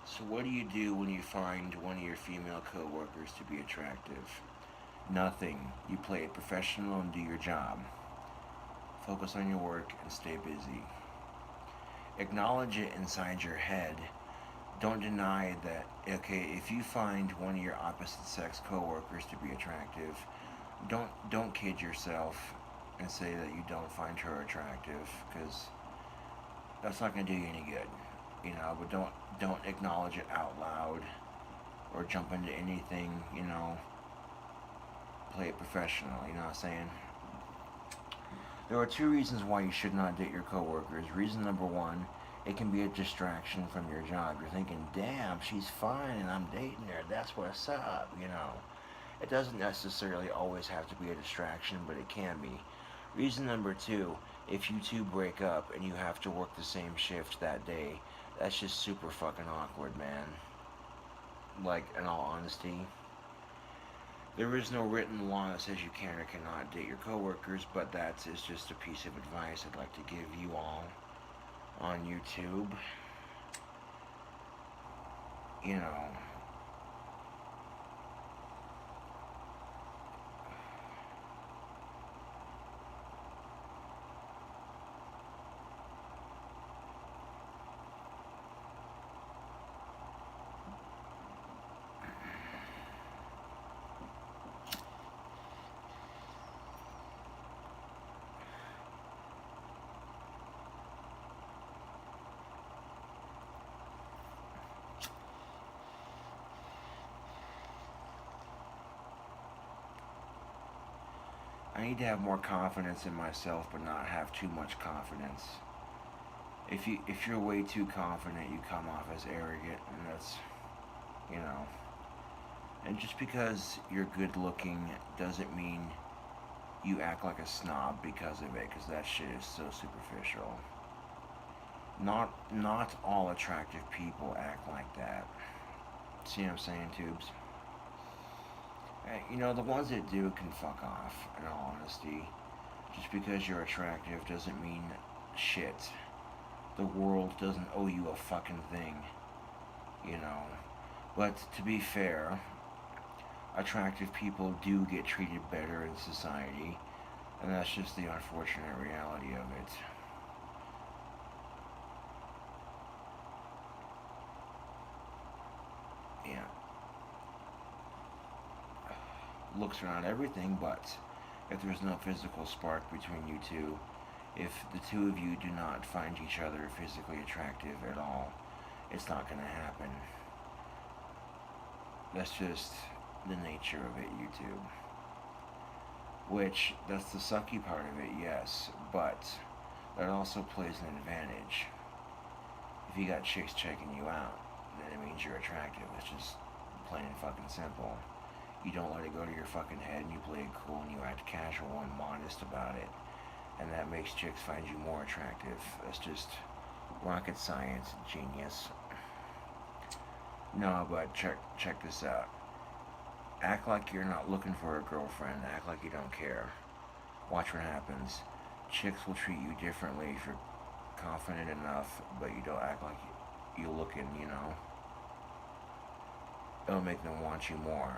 So what do you do when you find one of your female coworkers to be attractive? Nothing. You play it professional and do your job. Focus on your work and stay busy. Acknowledge it inside your head. Don't deny that, okay, if you find one of your opposite sex coworkers to be attractive, don't kid yourself and say that you don't find her attractive, because that's not going to do you any good, you know. But don't acknowledge it out loud or jump into anything, you know. Play it professional, you know what I'm saying? There are 2 reasons why you should not date your coworkers. Reason number 1, it can be a distraction from your job. You're thinking, damn, she's fine and I'm dating her. That's what's up, you know. It doesn't necessarily always have to be a distraction, but it can be. Reason number 2, if you two break up and you have to work the same shift that day, that's just super fucking awkward, man. Like, in all honesty. There is no written law that says you can or cannot date your coworkers, but that is just a piece of advice I'd like to give you all on YouTube. You know, I need to have more confidence in myself, but not have too much confidence. If you're way too confident, you come off as arrogant, and that's, you know. And just because you're good looking doesn't mean you act like a snob because of it, because that shit is so superficial. Not all attractive people act like that. See what I'm saying, tubes? You know, the ones that do can fuck off, in all honesty. Just because you're attractive doesn't mean shit. The world doesn't owe you a fucking thing, you know. But to be fair, attractive people do get treated better in society, and that's just the unfortunate reality of it. Yeah. looks are not everything, but if there's no physical spark between you two, if the two of you do not find each other physically attractive at all, it's not going to happen. That's just the nature of it, YouTube. Which, that's the sucky part of it, yes, but that also plays an advantage. If you got chicks checking you out, then it means you're attractive. It's just plain and fucking simple. You don't let it go to your fucking head, and you play it cool, and you act casual and modest about it. And that makes chicks find you more attractive. That's just rocket science, genius. No, but check this out. Act like you're not looking for a girlfriend. Act like you don't care. Watch what happens. Chicks will treat you differently if you're confident enough, but you don't act like you're looking, you know. It'll make them want you more.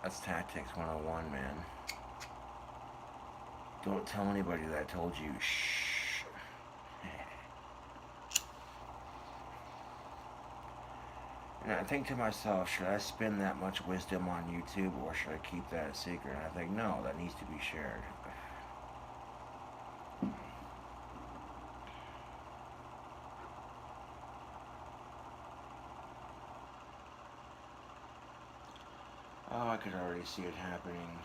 That's Tactics 101, man. Don't tell anybody that I told you. Shh. And I think to myself, should I spend that much wisdom on YouTube, or should I keep that a secret? And I think, no, that needs to be shared. Oh, I could already see it happening.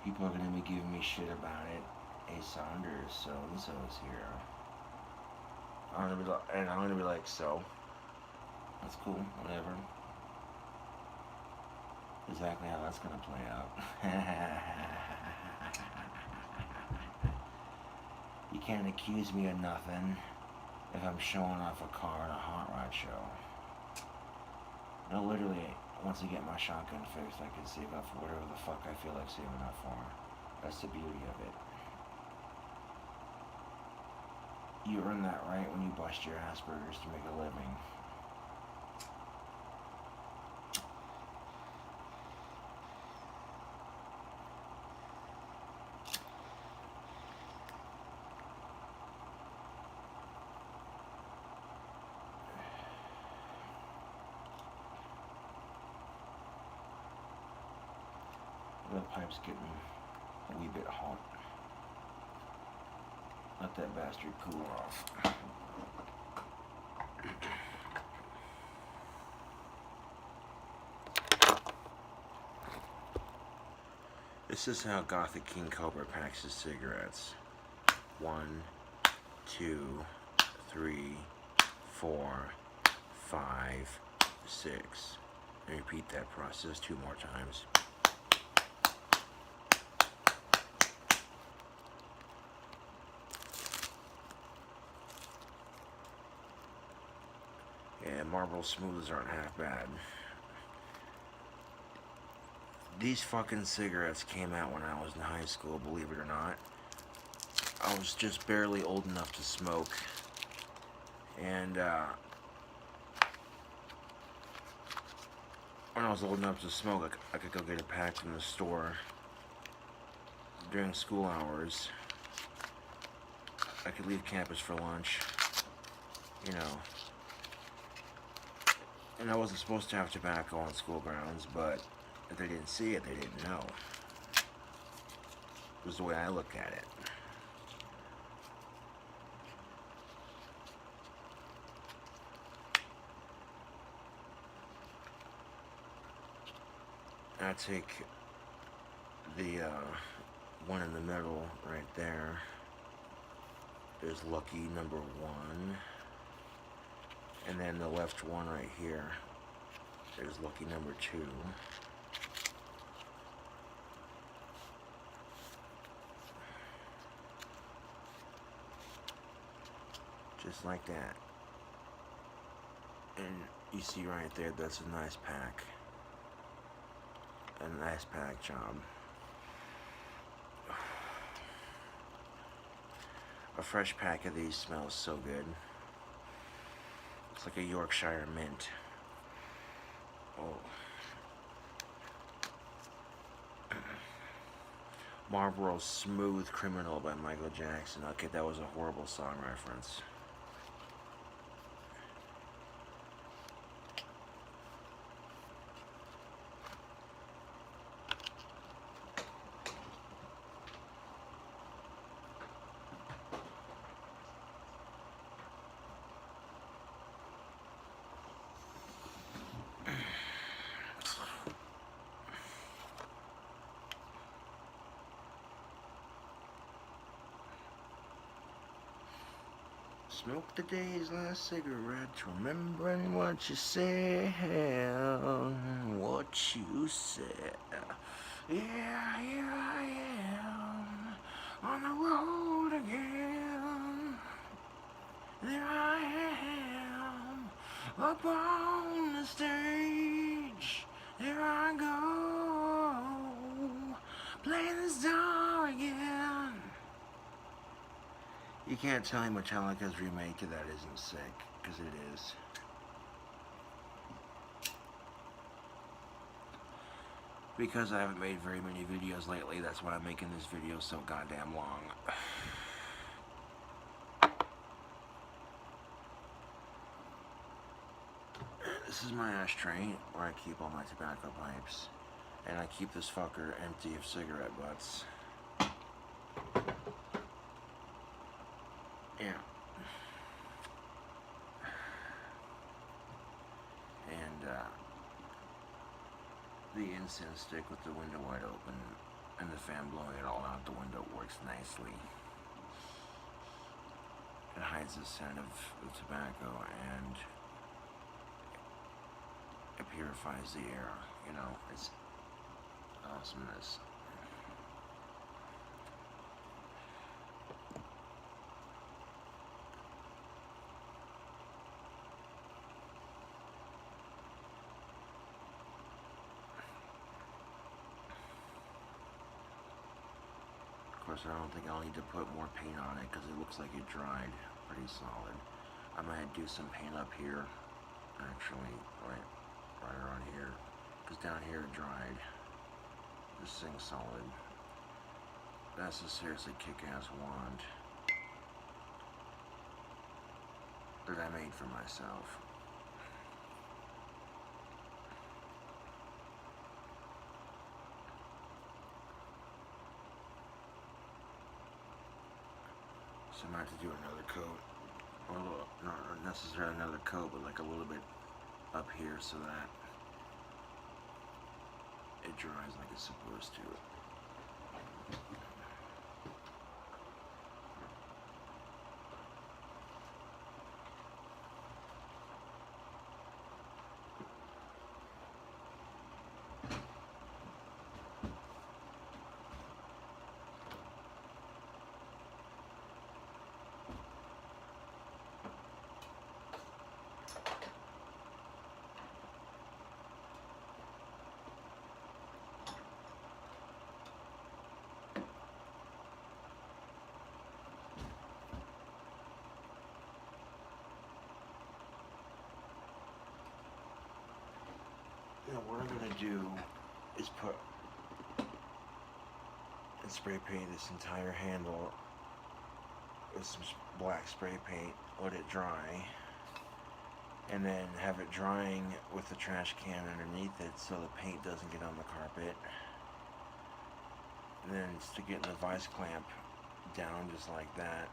People are going to be giving me shit about it. A Saunders, so-and-so's here. I'm going to be like, so? That's cool, whatever. Exactly how that's going to play out. You can't accuse me of nothing if I'm showing off a car at a hot rod show. No, literally, once I get my shotgun fixed, I can save up for whatever the fuck I feel like saving up for. That's the beauty of it. You earn that right when you bust your Asperger's to make a living. The pipe's getting a wee bit hot. Let that bastard cool off. This is how Gothic King Cobra packs his cigarettes. 1, 2, 3, 4, 5, 6. And repeat that process 2 more times. Yeah, Marlboro Smooths aren't half bad. These fucking cigarettes came out when I was in high school, believe it or not. I was just barely old enough to smoke. And, when I was old enough to smoke, I could go get a pack from the store during school hours. I could leave campus for lunch, you know. And I wasn't supposed to have tobacco on school grounds, but if they didn't see it, they didn't know. It was the way I look at it. I take the one in the middle right there. There's Lucky number 1. And then the left one right here. There's Lucky number 2. Just like that. And you see right there, that's a nice pack. A nice pack job. A fresh pack of these smells so good. It's like a Yorkshire mint. Oh. Marlboro Smooth Criminal by Michael Jackson. Okay, that was a horrible song reference. Smoke the day's last cigarette, remembering what you said, what you said. Yeah, here I am, on the road again. There I am, up on the stage. There I go, playing the star again. You can't tell me Metallica's remake of that isn't sick, because it is. Because I haven't made very many videos lately, that's why I'm making this video so goddamn long. This is my ashtray, where I keep all my tobacco pipes. And I keep this fucker empty of cigarette butts. Yeah. And, the incense stick with the window wide open and the fan blowing it all out the window works nicely. It hides the scent of the tobacco and it purifies the air, you know, it's awesomeness. Of course, I don't think I'll need to put more paint on it because it looks like it dried pretty solid. I might do some paint up here, actually, right around here, because down here it dried. This thing's solid. That's a seriously kick-ass wand that I made for myself. So I might have to do another coat. Well, not necessarily another coat, but like a little bit up here so that it dries like it's supposed to. Now what I'm going to do is put and spray paint this entire handle with some black spray paint, let it dry, and then have it drying with the trash can underneath it so the paint doesn't get on the carpet. And then stick it in the vice clamp down just like that.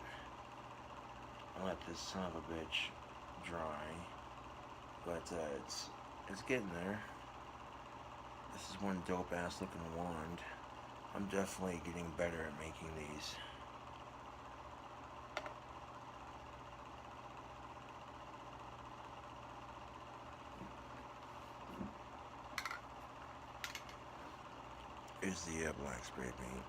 And let this son of a bitch dry. But it's getting there. This is one dope ass looking wand. I'm definitely getting better at making these. Is the black spray paint.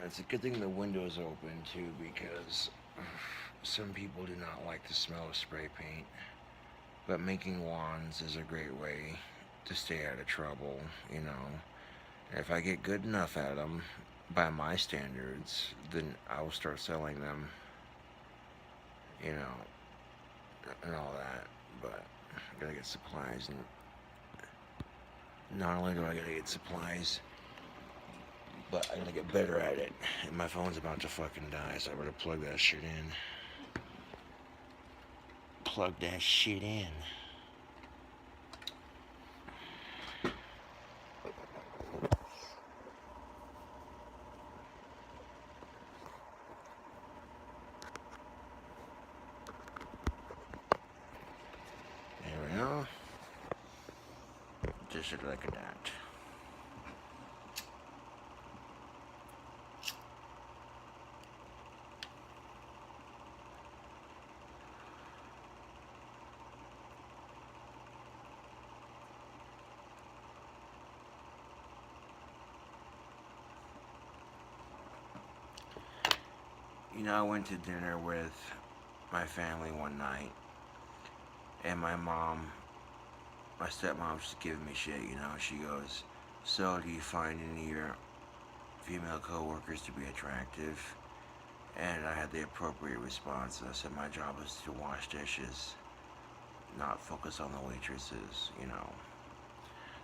It's a good thing the window's open too, because some people do not like the smell of spray paint. But making wands is a great way to stay out of trouble, you know. If I get good enough at them, by my standards, then I will start selling them, you know, and all that. But I gotta get supplies, and not only do I gotta get supplies, but I gotta get better at it. And my phone's about to fucking die, so I better plug that shit in. Plug that shit in. There we go. Just like that. You know, I went to dinner with my family one night, and my stepmom, just giving me shit, you know. She goes, "So, do you find any of your female coworkers to be attractive?" And I had the appropriate response. I said, "My job is to wash dishes, not focus on the waitresses, you know."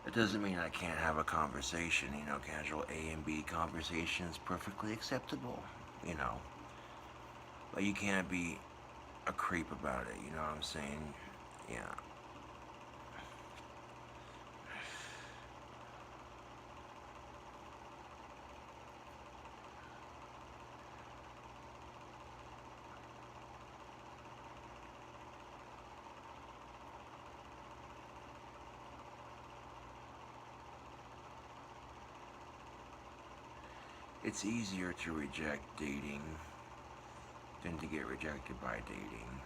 It doesn't mean I can't have a conversation, you know. Casual A and B conversation is perfectly acceptable, you know. But you can't be a creep about it, you know what I'm saying? Yeah. It's easier to reject dating than to get rejected by dating.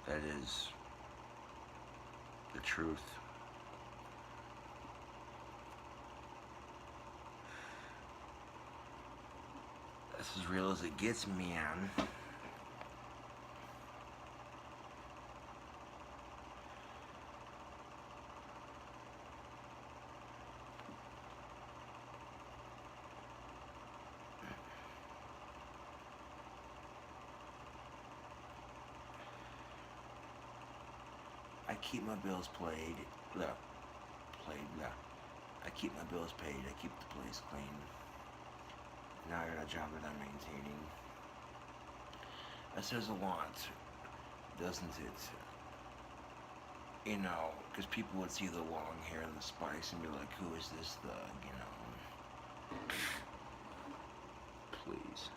That is the truth. That's as real as it gets, man. I keep my bills paid. I keep my bills paid. I keep the place clean. Now I got a job that I'm maintaining. That says a lot, doesn't it? You know, because people would see the long hair and the spice and be like, "Who is this thug?" You know. Please.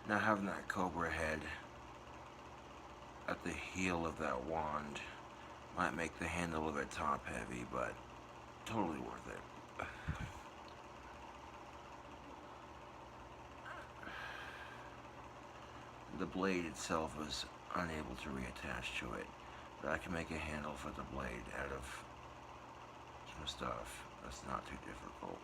Now having that cobra head at the heel of that wand might make the handle of it top heavy, but totally worth it. The blade itself was unable to reattach to it, but I can make a handle for the blade out of some stuff. That's not too difficult.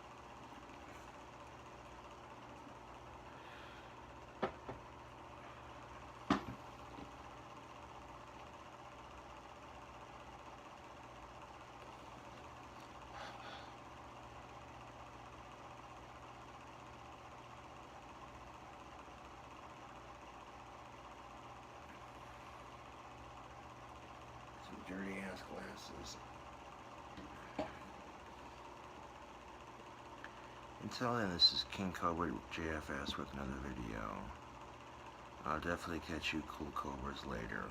Dirty ass glasses. Until then, this is King Cobra JFS with another video. I'll definitely catch you cool cobras later.